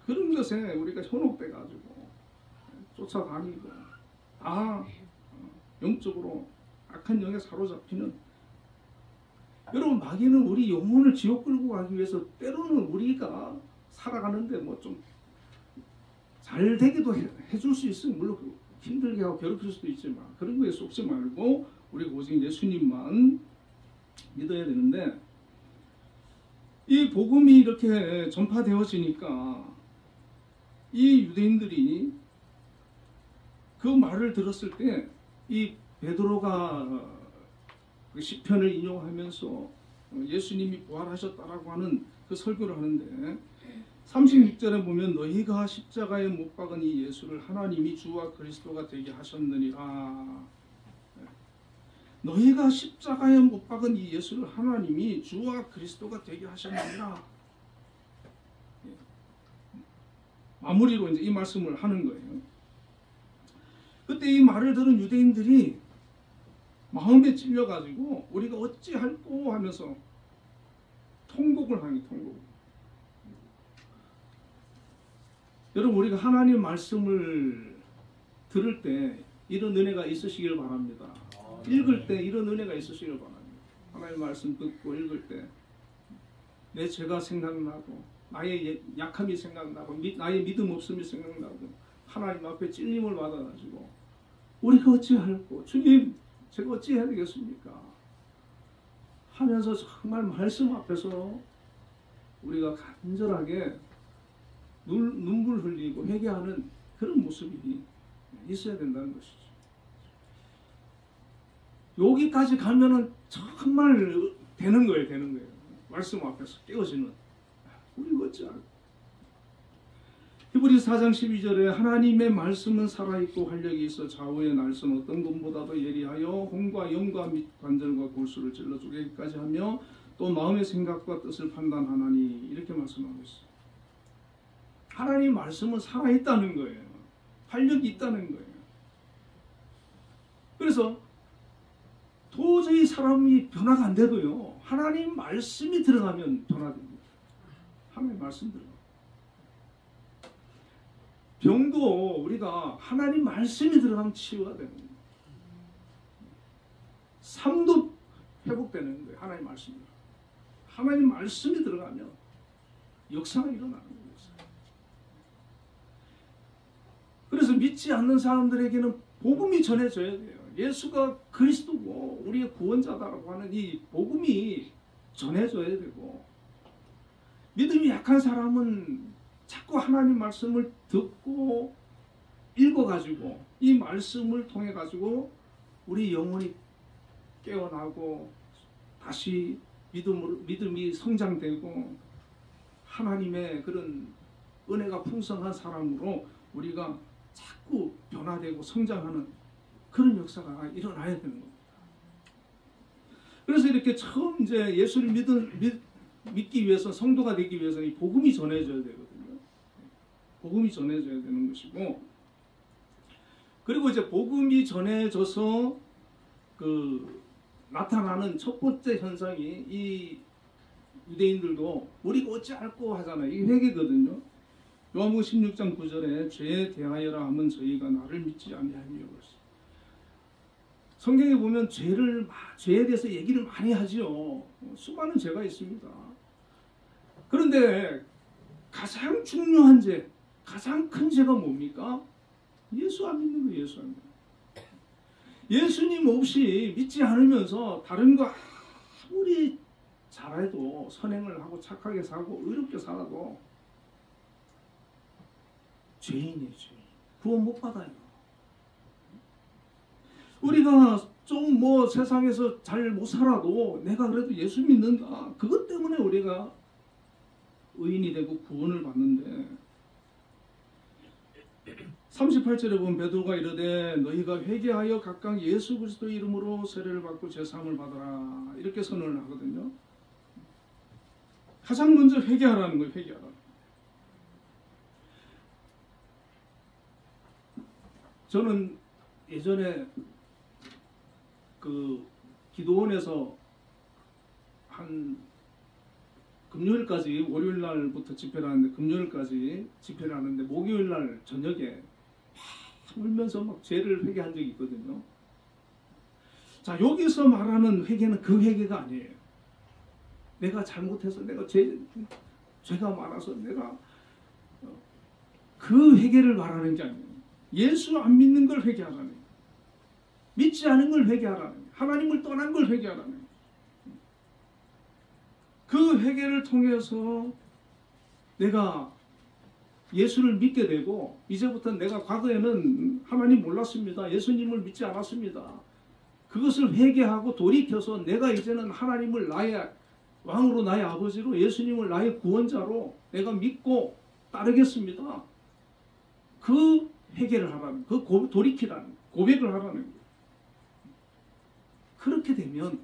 그런 것에 우리가 현혹돼가지고 쫓아다니고 영적으로 악한 영에 사로잡히는. 여러분, 마귀는 우리 영혼을 지옥 끌고 가기 위해서 때로는 우리가 살아가는데 뭐 좀 잘 되기도 해줄 수 있으면 물론 힘들게 하고 괴롭힐 수도 있지만 그런 거에 속지 말고 우리가 오직 예수님만 믿어야 되는데, 이 복음이 이렇게 전파되어지니까 이 유대인들이 그 말을 들었을 때 이 베드로가 그 시편을 인용하면서 예수님이 부활하셨다라고 하는 그 설교를 하는데 36절에 보면 너희가 십자가에 못 박은 이 예수를 하나님이 주와 그리스도가 되게 하셨느니라. 너희가 십자가에 못 박은 이 예수를 하나님이 주와 그리스도가 되게 하셨느니라. 마무리로 이제 이 말씀을 하는 거예요. 그때 이 말을 들은 유대인들이 마음에 찔려가지고 우리가 어찌할꼬 하면서 통곡을 하니 통곡. 여러분, 우리가 하나님 말씀을 들을 때 이런 은혜가 있으시길 바랍니다. 읽을 때 이런 은혜가 있으시길 바랍니다. 하나님 말씀 듣고 읽을 때 내 죄가 생각나고 나의 약함이 생각나고 나의 믿음 없음이 생각나고 하나님 앞에 찔림을 받아가지고 우리가 어찌할꼬, 주님 제가 어찌해야 되겠습니까 하면서 정말 말씀 앞에서 우리가 간절하게 눈물 흘리고 회개하는 그런 모습이 있어야 된다는 것이죠. 여기까지 가면은 정말 되는 거예요. 말씀 앞에서 깨어지는. 우리가 어찌할꼬. 히브리서 4장 12절에 하나님의 말씀은 살아있고 활력이 있어 좌우의 날선 어떤 것보다도 예리하여 혼과 영과 및 관절과 골수를 찔러 쪼개기까지 하며 또 마음의 생각과 뜻을 판단하나니, 이렇게 말씀하고 있어요. 하나님 말씀은 살아있다는 거예요. 활력이 있다는 거예요. 그래서 도저히 사람이 변화가 안 돼도요, 하나님 말씀이 들어가면 변화됩니다. 하나님 말씀 들어가면. 병도 우리가 하나님 말씀이 들어가면 치유가 되는 거예요. 삶도 회복되는 거예요. 하나님 말씀이. 하나님 말씀이 들어가면 역사가 일어나는 거예요. 그래서 믿지 않는 사람들에게는 복음이 전해져야 돼요. 예수가 그리스도고 우리의 구원자다라고 하는 이 복음이 전해져야 되고, 믿음이 약한 사람은 자꾸 하나님 말씀을 듣고 읽어가지고 이 말씀을 통해가지고 우리 영혼이 깨어나고 다시 믿음이 성장되고 하나님의 그런 은혜가 풍성한 사람으로 우리가 자꾸 변화되고 성장하는 그런 역사가 일어나야 되는 겁니다. 그래서 이렇게 처음 이제 예수를 믿기 위해서, 성도가 되기 위해서는 이 복음이 전해져야 되거든요. 복음이 전해져야 되는 것이고, 그리고 이제 복음이 전해져서 나타나는 첫 번째 현상이, 이 유대인들도 우리가 어찌할꼬 하잖아요. 이게 회개거든요. 요한복음 16장 9절에 죄에 대하여라 하면 저희가 나를 믿지 아니하며. 성경에 보면 죄에 대해서 얘기를 많이 하지요. 수많은 죄가 있습니다. 그런데 가장 중요한 죄, 가장 큰 죄가 뭡니까? 예수 안 믿는 거예요. 예수 안 믿는 거. 예수님 없이 믿지 않으면서 다른 거 아무리 잘해도, 선행을 하고 착하게 살고 의롭게 살아도 죄인이에요. 죄인. 구원 못 받아요. 우리가 좀 뭐 세상에서 잘 못 살아도 내가 그래도 예수 믿는다, 그것 때문에 우리가 의인이 되고 구원을 받는데, 38절에 보면 베드로가 이르되 너희가 회개하여 각각 예수 그리스도의 이름으로 세례를 받고 제사함을 받아라, 이렇게 선언을 하거든요. 가장 먼저 회개하라는 거예요. 회개하라. 저는 예전에 기도원에서 한 금요일까지, 월요일 날부터 집회를 하는데 금요일까지 집회를 하는데, 목요일 날 저녁에 막 울면서 막 죄를 회개한 적이 있거든요. 자, 여기서 말하는 회개는 그 회개가 아니에요. 내가 잘못해서, 내가 죄가 많아서 내가 그 회개를 말하는 게 아니에요. 예수 안 믿는 걸 회개하라는 거예요. 믿지 않은 걸 회개하라는 거예요. 하나님을 떠난 걸 회개하라는 거예요. 그 회개를 통해서 내가 예수를 믿게 되고, 이제부터 내가 과거에는 하나님 몰랐습니다, 예수님을 믿지 않았습니다, 그것을 회개하고 돌이켜서 내가 이제는 하나님을 나의 왕으로, 나의 아버지로, 예수님을 나의 구원자로 내가 믿고 따르겠습니다, 그 회개를 하라는, 돌이키라는, 고백을 하라는 거예요. 그렇게 되면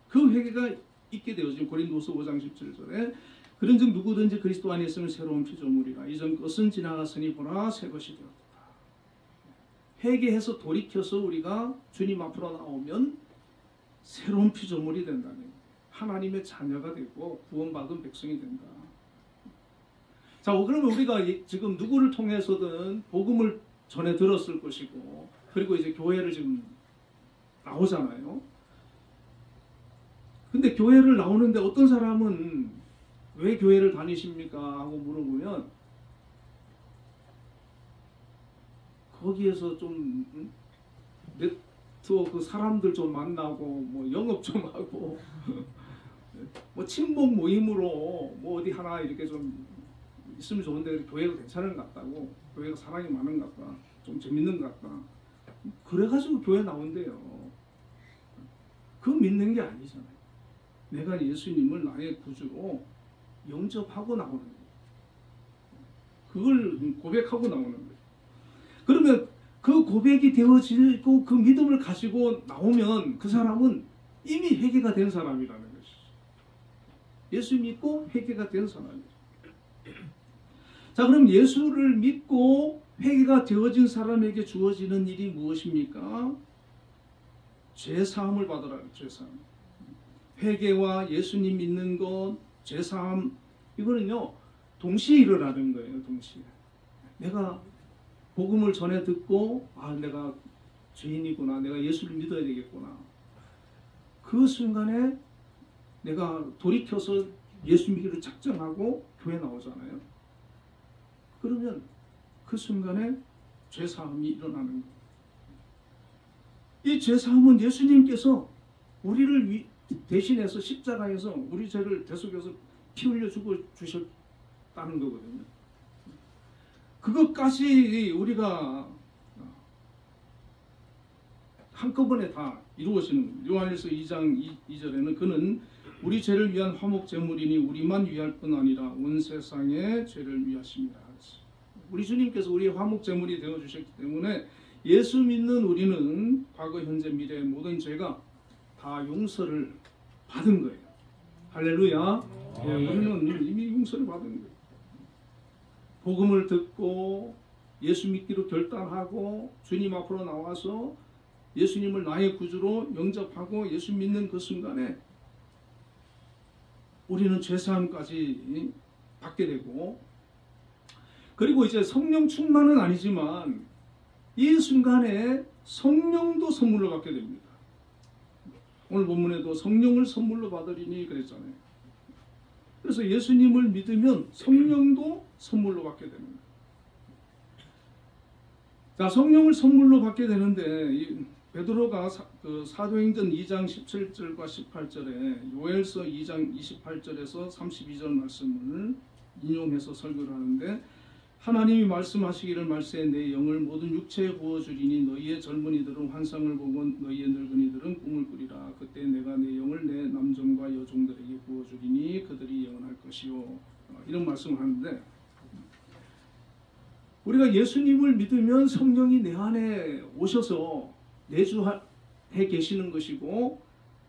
그 회개가 있게 되어지고, 고린도서 5장 17절에 그런즉 누구든지 그리스도 안에 있으면 새로운 피조물이라, 이전 것은 지나갔으니 보라 새 것이 되었다. 회개해서 돌이켜서 우리가 주님 앞으로 나오면 새로운 피조물이 된다는 거예요. 하나님의 자녀가 되고 구원받은 백성이 된다. 자, 그러면 우리가 지금 누구를 통해서든 복음을 전해 들었을 것이고, 그리고 이제 교회를 지금 나오잖아요. 근데 교회를 나오는데 어떤 사람은 왜 교회를 다니십니까? 하고 물어보면 거기에서 좀 네트워크 사람들 좀 만나고, 뭐 영업 좀 하고, 뭐 친목 모임으로 뭐 어디 하나 이렇게 좀 있으면 좋은데 교회가 괜찮은 것 같다고, 교회가 사랑이 많은 것 같다, 좀 재밌는 것 같다, 그래가지고 교회 나온대요. 그거 믿는 게 아니잖아요. 내가 예수님을 나의 구주로 영접하고 나오는 거예요. 그걸 고백하고 나오는 거예요. 그러면 그 고백이 되어지고 그 믿음을 가지고 나오면 그 사람은 이미 회개가 된 사람이라는 것이죠. 예수 믿고 회개가 된 사람이죠. 자, 그럼 예수를 믿고 회개가 되어진 사람에게 주어지는 일이 무엇입니까? 죄사함을 받으라. 죄사함. 회개와 예수님 믿는 것, 죄사함, 이거는요 동시에 일어나는 거예요. 동시에. 내가 복음을 전해 듣고, 내가 죄인이구나, 내가 예수를 믿어야 되겠구나, 그 순간에 내가 돌이켜서 예수 믿기를 작정하고 교회 나오잖아요. 그러면 그 순간에 죄사함이 일어나는 거예요. 이 죄사함은 예수님께서 우리를 대신해서 십자가에서 우리 죄를 대속해서 피 흘려 주셨다는 거거든요. 그것까지 우리가 한꺼번에 다 이루어지는, 요한일서 2장 2절에는 그는 우리 죄를 위한 화목 제물이니 우리만 위할 뿐 아니라 온 세상의 죄를 위하십니다. 우리 주님께서 우리의 화목 제물이 되어 주셨기 때문에 예수 믿는 우리는 과거, 현재, 미래의 모든 죄가 다 용서를 받은 거예요. 할렐루야. 예, 우리는 이미 용서를 받은 거예요. 복음을 듣고 예수 믿기로 결단하고 주님 앞으로 나와서 예수님을 나의 구주로 영접하고 예수 믿는 그 순간에 우리는 죄사함까지 받게 되고, 그리고 이제 성령 충만은 아니지만 이 순간에 성령도 선물로 받게 됩니다. 오늘 본문에도 성령을 선물로 받으리니 그랬잖아요. 그래서 예수님을 믿으면 성령도 선물로 받게 됩니다. 자, 성령을 선물로 받게 되는데 베드로가 사도행전 2장 17절과 18절에 요엘서 2장 28절에서 32절 말씀을 인용해서 설교를 하는데, 하나님이 말씀하시기를 말세 내 영을 모든 육체에 부어주리니 너희의 젊은이들은 환상을 보고 너희의 늙은이들은 꿈을 꾸리라. 그때 내가 내 영을 내 남종과 여종들에게 부어주리니 그들이 영원할 것이요. 이런 말씀을 하는데, 우리가 예수님을 믿으면 성령이 내 안에 오셔서 내주해 계시는 것이고,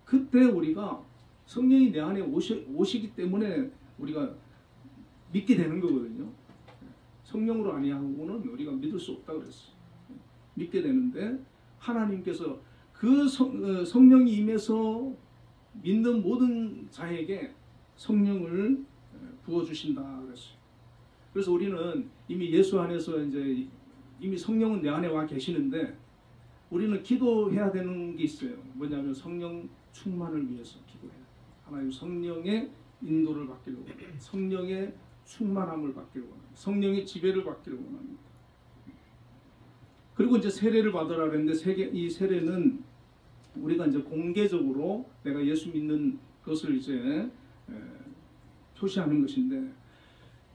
그때 우리가 성령이 내 안에 오시기 때문에 우리가 믿게 되는 거거든요. 성령으로 아니하고는 우리가 믿을 수 없다고 그랬어요. 믿게 되는데 하나님께서 그 성령이 임해서 믿는 모든 자에게 성령을 부어주신다 그랬어요. 그래서 우리는 이미 예수 안에서 이제 이미 성령은 내 안에 와 계시는데, 우리는 기도해야 되는 게 있어요. 뭐냐면 성령 충만을 위해서 기도해요. 하나님 성령의 인도를 받기를 원합니다. 성령의 충만함을 받기를 원합니다. 성령의 지배를 받기를 원합니다. 그리고 이제 세례를 받으라 그랬는데, 이 세례는 우리가 이제 공개적으로 내가 예수 믿는 것을 이제 표시하는 것인데,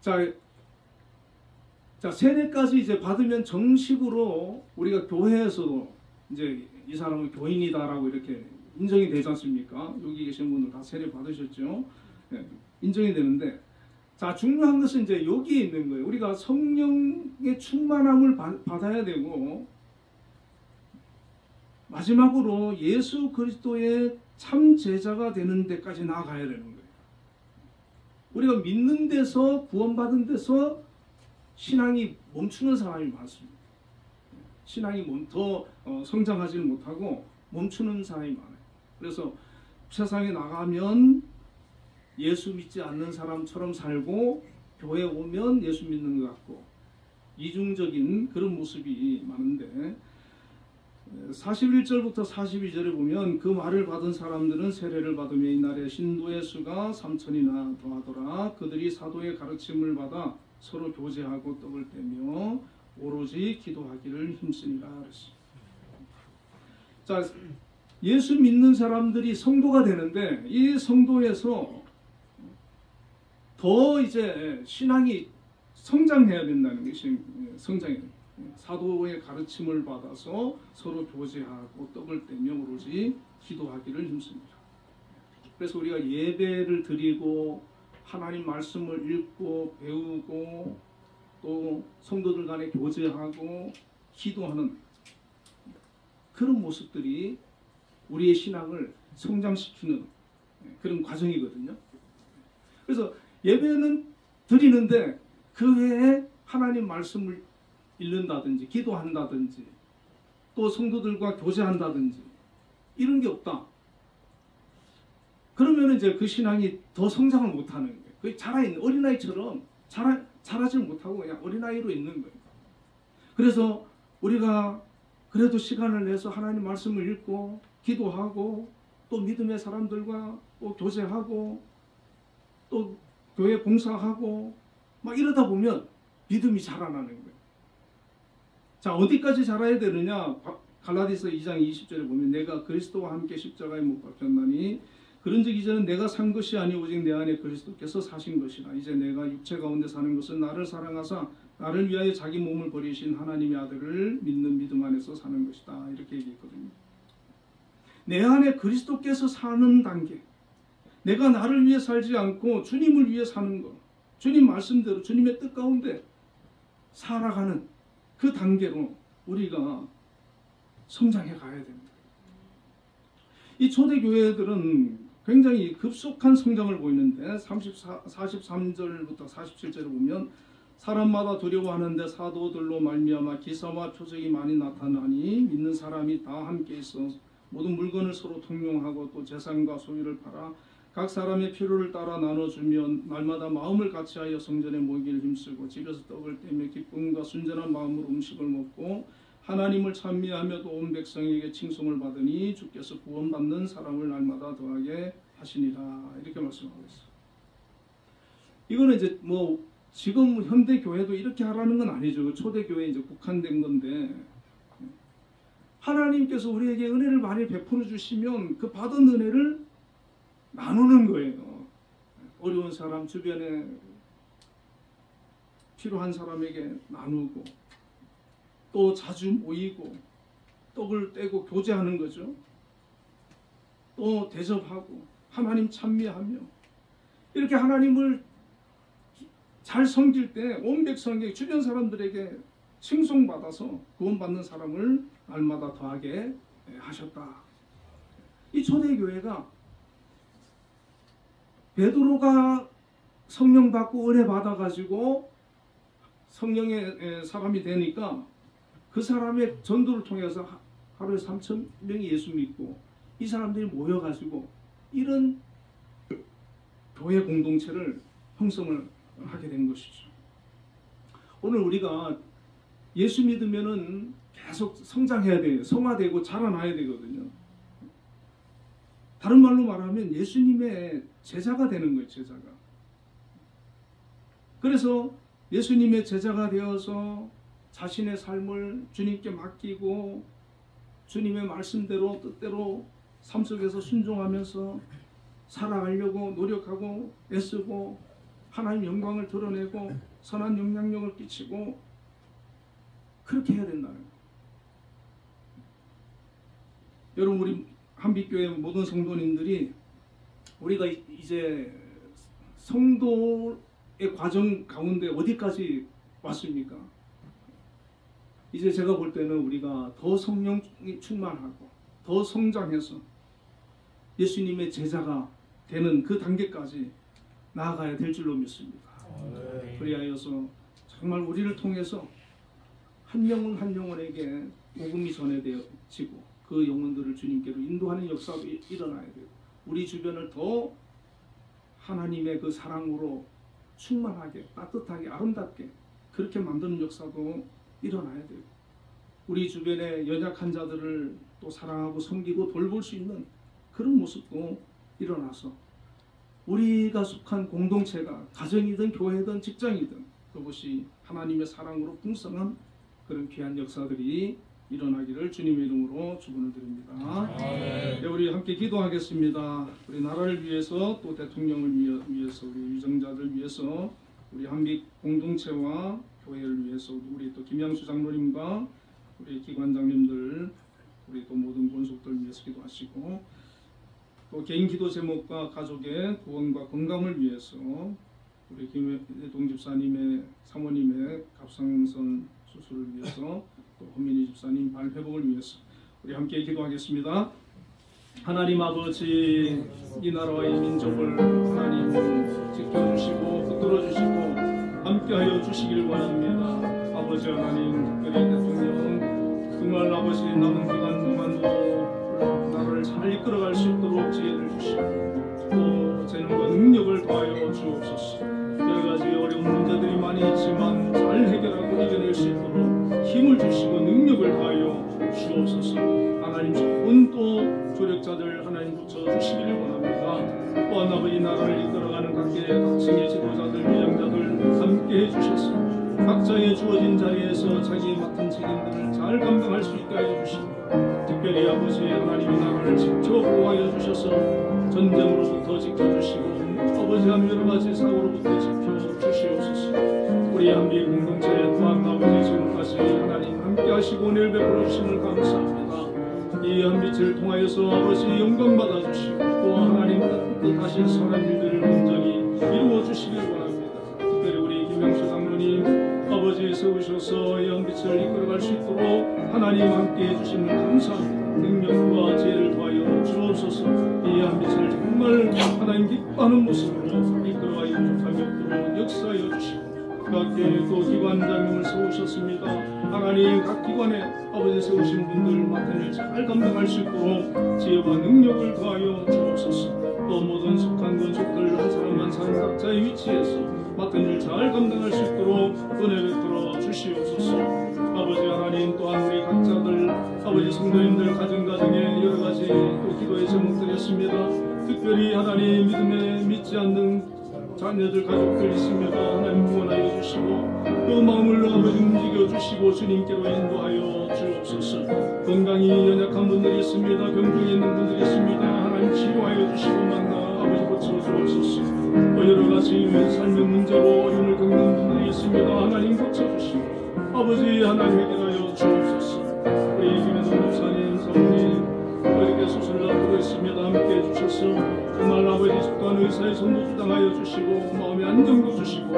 자 세례까지 이제 받으면 정식으로 우리가 교회에서도 이제 이 사람은 교인이다라고 이렇게 인정이 되지 않습니까? 여기 계신 분들 다 세례 받으셨죠? 네, 인정이 되는데, 자, 중요한 것은 이제 여기에 있는 거예요. 우리가 성령의 충만함을 받아야 되고, 마지막으로 예수 그리스도의 참 제자가 되는 데까지 나아가야 되는 거예요. 우리가 믿는 데서, 구원받은 데서 신앙이 멈추는 사람이 많습니다. 신앙이 더 성장하지는 못하고 멈추는 사람이 많아요. 그래서 세상에 나가면 예수 믿지 않는 사람처럼 살고, 교회 오면 예수 믿는 것 같고, 이중적인 그런 모습이 많은데, 41절부터 42절에 보면 그 말을 받은 사람들은 세례를 받으며 이날에 신도의 수가 3,000이나 더하더라. 그들이 사도의 가르침을 받아 서로 교제하고 떡을 떼며 오로지 기도하기를 힘쓰니라 그랬어요. 자, 예수 믿는 사람들이 성도가 되는데, 이 성도에서 더 이제 신앙이 성장해야 된다는 것이 성장이에요. 사도의 가르침을 받아서 서로 교제하고 떡을 떼며 오로지 기도하기를 힘씁니다. 그래서 우리가 예배를 드리고 하나님 말씀을 읽고 배우고 또 성도들 간에 교제하고 기도하는 그런 모습들이 우리의 신앙을 성장시키는 그런 과정이거든요. 그래서 예배는 드리는데 그 외에 하나님 말씀을 읽는다든지 기도한다든지 또 성도들과 교제한다든지 이런 게 없다. 그러면 이제 그 신앙이 더 성장을 못하는 거예요. 그 자라있는 어린아이처럼 자라지 못하고 그냥 어린아이로 있는 거예요. 그래서 우리가 그래도 시간을 내서 하나님 말씀을 읽고 기도하고 또 믿음의 사람들과 또 교제하고 또 교회 봉사하고 막 이러다 보면 믿음이 자라나는 거예요. 자, 어디까지 자라야 되느냐? 갈라디아서 2장 20절에 보면 내가 그리스도와 함께 십자가에 못 박혔나니 그런즉 이제는 내가 산 것이 아니 오직 내 안에 그리스도께서 사신 것이라. 이제 내가 육체 가운데 사는 것은 나를 사랑하사 나를 위하여 자기 몸을 버리신 하나님의 아들을 믿는 믿음 안에서 사는 것이다. 이렇게 얘기했거든요. 내 안에 그리스도께서 사는 단계, 내가 나를 위해 살지 않고 주님을 위해 사는 것, 주님 말씀대로 주님의 뜻 가운데 살아가는 그 단계로 우리가 성장해 가야 됩니다. 이 초대교회들은 굉장히 급속한 성장을 보이는데 43절부터 47절을 보면 사람마다 두려워하는데 사도들로 말미암아 기사와 표적이 많이 나타나니 믿는 사람이 다 함께 있어 모든 물건을 서로 통용하고 또 재산과 소유를 팔아 각 사람의 필요를 따라 나눠주면 날마다 마음을 같이하여 성전에 모이기를 힘쓰고 집에서 떡을 떼며 기쁨과 순전한 마음으로 음식을 먹고 하나님을 찬미하며도 온 백성에게 칭송을 받으니 주께서 구원받는 사람을 날마다 더하게 하시니라. 이렇게 말씀하고 있어요. 이거는 이제 뭐 지금 현대 교회도 이렇게 하라는 건 아니죠. 초대교회에 이제 국한된 건데 하나님께서 우리에게 은혜를 많이 베풀어 주시면 그 받은 은혜를 나누는 거예요. 어려운 사람 주변에 필요한 사람에게 나누고 또 자주 모이고 떡을 떼고 교제하는 거죠. 또 대접하고 하나님 찬미하며 이렇게 하나님을 잘 섬길 때 온 백성에게 주변 사람들에게 칭송받아서 구원받는 사람을 날마다 더하게 하셨다. 이 초대교회가 베드로가 성령 받고 은혜 받아가지고 성령의 사람이 되니까 그 사람의 전도를 통해서 하루에 3,000명이 예수 믿고 이 사람들이 모여가지고 이런 교회 공동체를 형성을 하게 된 것이죠. 오늘 우리가 예수 믿으면은 계속 성장해야 돼요. 성화되고 자라나야 되거든요. 다른 말로 말하면 예수님의 제자가 되는 거예요. 제자가. 그래서 예수님의 제자가 되어서 자신의 삶을 주님께 맡기고 주님의 말씀대로 뜻대로 삶 속에서 순종하면서 살아가려고 노력하고 애쓰고 하나님 영광을 드러내고 선한 영향력을 끼치고 그렇게 해야 된다는 거예요. 여러분 우리 한빛교회 모든 성도님들이 우리가 이제 성도의 과정 가운데 어디까지 왔습니까? 이제 제가 볼 때는 우리가 더 성령이 충만하고 더 성장해서 예수님의 제자가 되는 그 단계까지 나아가야 될 줄로 믿습니다. 그리하여서 정말 우리를 통해서 한 영혼 한 영혼에게 복음이 전해지고 그 영혼들을 주님께로 인도하는 역사도 일어나야 되고 우리 주변을 더 하나님의 그 사랑으로 충만하게 따뜻하게 아름답게 그렇게 만드는 역사도 일어나야 되고 우리 주변의 연약한 자들을 또 사랑하고 섬기고 돌볼 수 있는 그런 모습도 일어나서 우리가 속한 공동체가 가정이든 교회든 직장이든 그것이 하나님의 사랑으로 풍성한 그런 귀한 역사들이 일어나기를 주님의 이름으로 축원을 드립니다. 네, 우리 함께 기도하겠습니다. 우리 나라를 위해서 또 대통령을 위해서 우리 유정자들 위해서 우리 한빛 공동체와 교회를 위해서 우리 또 김양수 장로님과 우리 기관장님들 우리 또 모든 권속들 위해서 기도하시고 또 개인 기도 제목과 가족의 구원과 건강을 위해서 우리 김혜동 집사님의 사모님의 갑상선 수술을 위해서 또 허민희 집사님 발 회복을 위해서 우리 함께 기도하겠습니다. 하나님 아버지 이 나라와 이 민족을 하나님 지켜주시고 붙들어주시고 함께하여 주시길 원합니다. 아버지 하나님 특별히 대통령 정말 아버지 남은 기간 동안도 나라를 잘 이끌어갈 수 있도록 지혜를 주시고 또 재능과 능력을 더하여 주옵소서. 여러가지 어려운 문제들이 많이 있지만 잘 해결하고 이겨낼 수 있도록 힘을 주시고 능력을 더하여 주옵소서. 하나님 좋은 또 조력자들 하나님 붙여주시기를 원합니다. 또한 아버지 나라를 이끌어가는 각층의 지도자들 위장자들 함께해 주셔서 각자의 주어진 자리에서 자기의 맡은 책임들을 잘 감당할 수 있게 하여 주시고 특별히 아버지 하나님의 나라를 직접 보호하여 주셔서 전쟁으로부터 지켜주시고 아버지 하나님 여러가지 사고로부터 지켜주시옵소서. 우리 한빛 공동체 또한 아버지 지금까지 하나님 함께 하시고 은혜를 베풀어 주심을 감사합니다. 이 한빛을 통하여서 아버지 영광 받아주시고 또 하나님 뜻하신 선한 일들을 온전히 이루어 주시길 원합니다. 특별히 우리 김양수 장로님 아버지 세우셔서 이 한빛을 저희들을 이끌어갈 수 있도록 하나님 함께해 주심을 감사합니다. 능력과 지혜를 더하여 주옵소서. 이 한 빛을 정말 하나님 기뻐하는 모습으로 이끌어가 인족함이 없도록 역사하여 주시고 각계 또 기관장님을 세우셨습니다. 하나님 각 기관에 아버지 세우신 분들 맡은 일 잘 감당할 수 있도록 지혜와 능력을 더하여 주옵소서. 또 모든 속한 권속들 한 사람 한 사람 각자의 위치에서 맡은 일 잘 감당할 수 있도록 은혜 베풀어 주시옵소서. 아버지 하나님 또한 우리 각자들 아버지 성도님들 가정가정에 여러가지 또 기도의 제목드렸습니다. 특별히 하나님 믿음에 믿지 않는 자녀들 가족들 있습니다. 하나님 구원하여 주시고 그 마음을 아버지 움직여 주시고 주님께로 인도하여 주옵소서. 건강이 연약한 분들이 있습니다. 병중에 있는 분들이 있습니다. 하나님 치료하여 주시고 만나 아버지 고쳐 주옵소서. 여러 가지 삶의 문제로 어려움을 겪는 분들이 있습니다. 하나님 고쳐 주시고 아버지 하나님에게 하여 주옵소서. 우리 김현동 목사님 사모님 이렇게 수술을 앞두고 있습니다. 함께 해주셔서 정말 아버지 속도한 의사의 손도 주장하여 주시고 마음의 안정도 주시고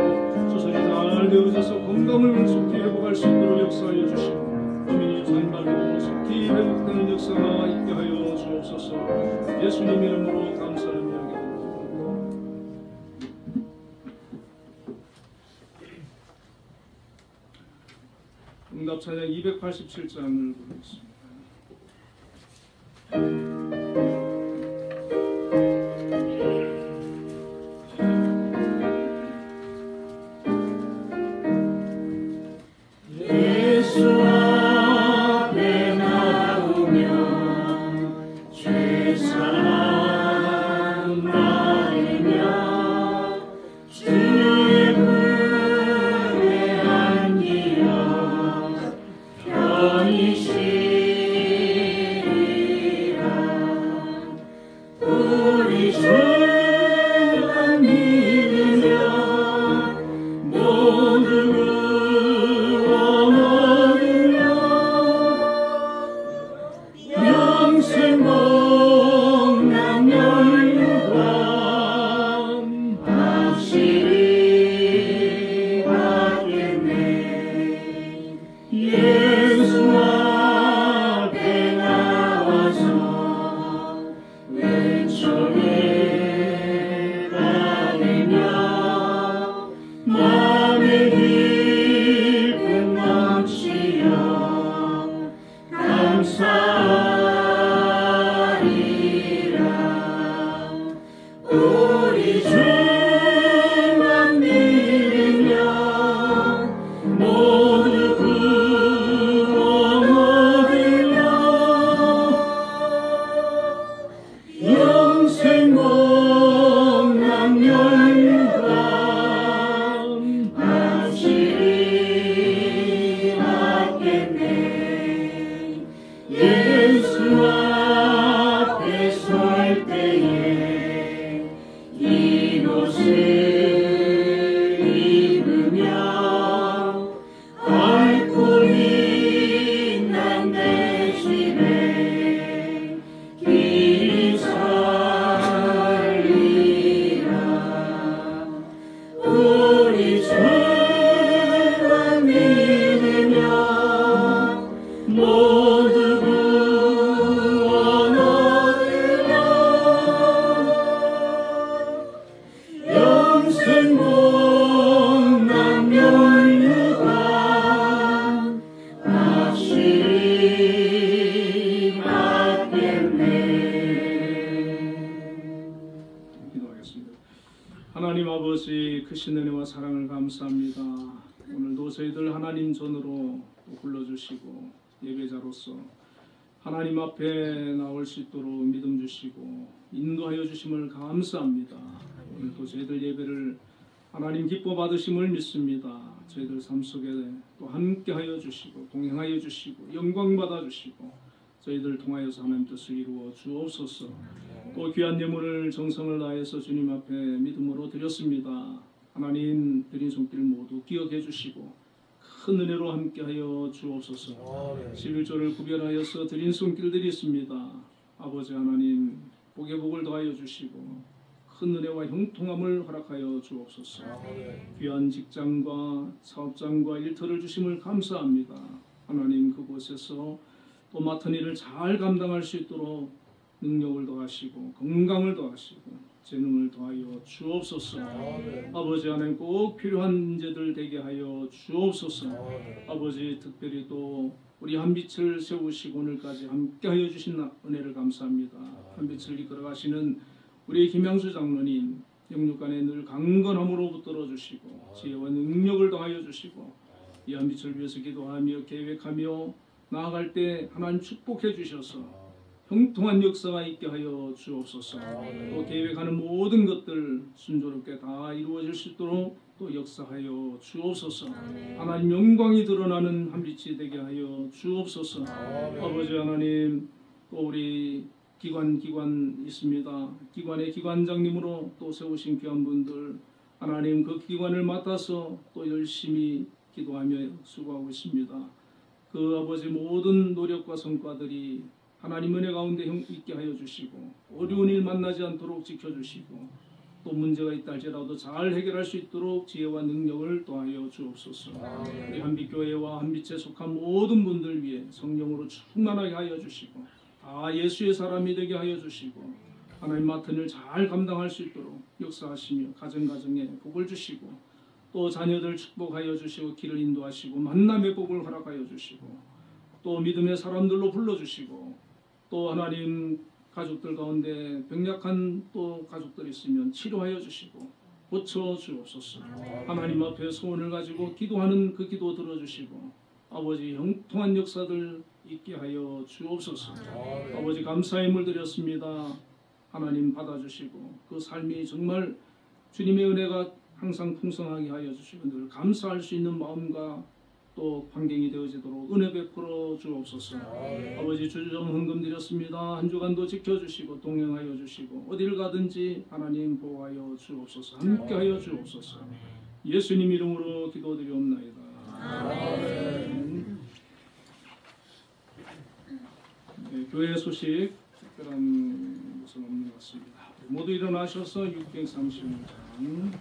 수술이 잘 되어져서 건강을 속히 회복할 수 있도록 역사하여 주시고 어민이 잔발도 속히 회복되는 역사가 있게 하여 주옵소서. 예수님 이름으로 감사합니다. 응답 찬양 287장을 부르겠습니다. 예수 앞에 나오며 죄사함 받으며 주의 품에 안기어 편히 쉬리라. 우리 주만 믿으며 모두 영생복락 연류관 확실히 받겠네. 예수 앞에 나와서 왼쪽에 받으며 마음의 기쁨 넘치어 감사하리라. 우리 주만 믿으며 모두 구원 얻으며 영생복락 연류관 확실히 받겠네. 예수 앞에 설 때에 이곳을 입으며 앓고 있는 내 집에 길이 살리라. 우리 주만 믿으며 모두 구원 얻으며 영생복락 연류관 확실히 받겠네. 기도하겠습니다. 하나님 아버지 크신 은혜와 사랑을 감사합니다. 오늘도 저희들 하나님 전으로 불러주시고 예배자로서 하나님 앞에 나올 수 있도록 믿음 주시고 인도하여 주심을 감사합니다. 오늘도 저희들 예배를 하나님 기뻐 받으심을 믿습니다. 저희들 삶 속에 또 함께하여 주시고 동행하여 주시고 영광 받아 주시고 저희들 통하여서 하나님 뜻을 이루어 주옵소서. 또 귀한 예물을 정성을 다해서 주님 앞에 믿음으로 드렸습니다. 하나님 드린 손길 모두 기억해 주시고 큰 은혜로 함께하여 주옵소서. 11조를 구별하여서 드린 손길들이 있습니다. 아버지 하나님 복의 복을 더하여 주시고 큰 은혜와 형통함을 허락하여 주옵소서. 귀한 직장과 사업장과 일터를 주심을 감사합니다. 하나님 그곳에서 또 맡은 일을 잘 감당할 수 있도록 능력을 더하시고 건강을 더하시고 재능을 더하여 주옵소서. 아버지 하나님 꼭 필요한 문제들 되게 하여 주옵소서. 아버지 특별히 또 우리 한빛을 세우시고 오늘까지 함께 하여 주신 은혜를 감사합니다. 한빛을 이끌어가시는 우리 김양수 장로님 영육간에 늘 강건함으로 붙들어 주시고 지혜와 능력을 더하여 주시고 이 한빛을 위해서 기도하며 계획하며 나아갈 때 하나님 축복해 주셔서 형통한 역사가 있게 하여 주옵소서. 또 계획하는 모든 것들 순조롭게 다 이루어질 수 있도록 또 역사하여 주옵소서. 하나님 영광이 드러나는 한빛이 되게 하여 주옵소서. 아버지 하나님 또 우리 기관 있습니다. 기관의 기관장님으로 또 세우신 귀한 분들 하나님 그 기관을 맡아서 또 열심히 기도하며 수고하고 있습니다. 그 아버지 모든 노력과 성과들이 하나님 은혜 가운데 있게 하여 주시고 어려운 일 만나지 않도록 지켜주시고 또 문제가 있다 할지라도 잘 해결할 수 있도록 지혜와 능력을 더하여 주옵소서. 우리 한빛교회와 한빛에 속한 모든 분들 위해 성령으로 충만하게 하여 주시고 다 예수의 사람이 되게 하여 주시고 하나님 맡은 일 잘 감당할 수 있도록 역사하시며 가정에 복을 주시고 또 자녀들 축복하여 주시고 길을 인도하시고 만남의 복을 허락하여 주시고 또 믿음의 사람들로 불러주시고 또 하나님 가족들 가운데 병약한 또 가족들이 있으면 치료하여 주시고 고쳐 주옵소서. 하나님 앞에 소원을 가지고 기도하는 그 기도 들어주시고 아버지 형통한 역사들 있게 하여 주옵소서. 아버지 감사의 물 드렸습니다. 하나님 받아주시고 그 삶이 정말 주님의 은혜가 항상 풍성하게 하여 주시고 늘 감사할 수 있는 마음과 또 환경이 되어지도록 은혜 베풀어 주옵소서. 아버지 주주정 헌금 드렸습니다. 한 주간도 지켜주시고 동행하여 주시고 어딜 가든지 하나님 보호하여 주옵소서. 함께하여 주옵소서. 예수님 이름으로 기도드리옵나이다. 아멘. 네, 교회 소식 특별한 것은 없는 것 같습니다. 모두 일어나셔서 635장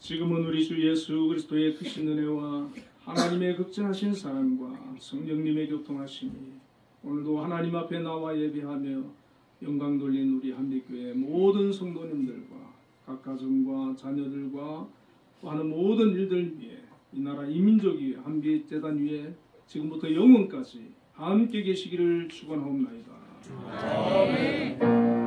지금은 우리 주 예수 그리스도의 크신 은혜와 하나님의 극진하신 사랑과 성령님의 교통하심이 오늘도 하나님 앞에 나와 예배하며 영광 돌린 우리 한빛교회 모든 성도님들과 각 가정과 자녀들과 또 하는 모든 일들 위해 이 나라 이민족 위에 한빛 재단 위에 지금부터 영원까지 함께 계시기를 축원하옵나이다. 아멘.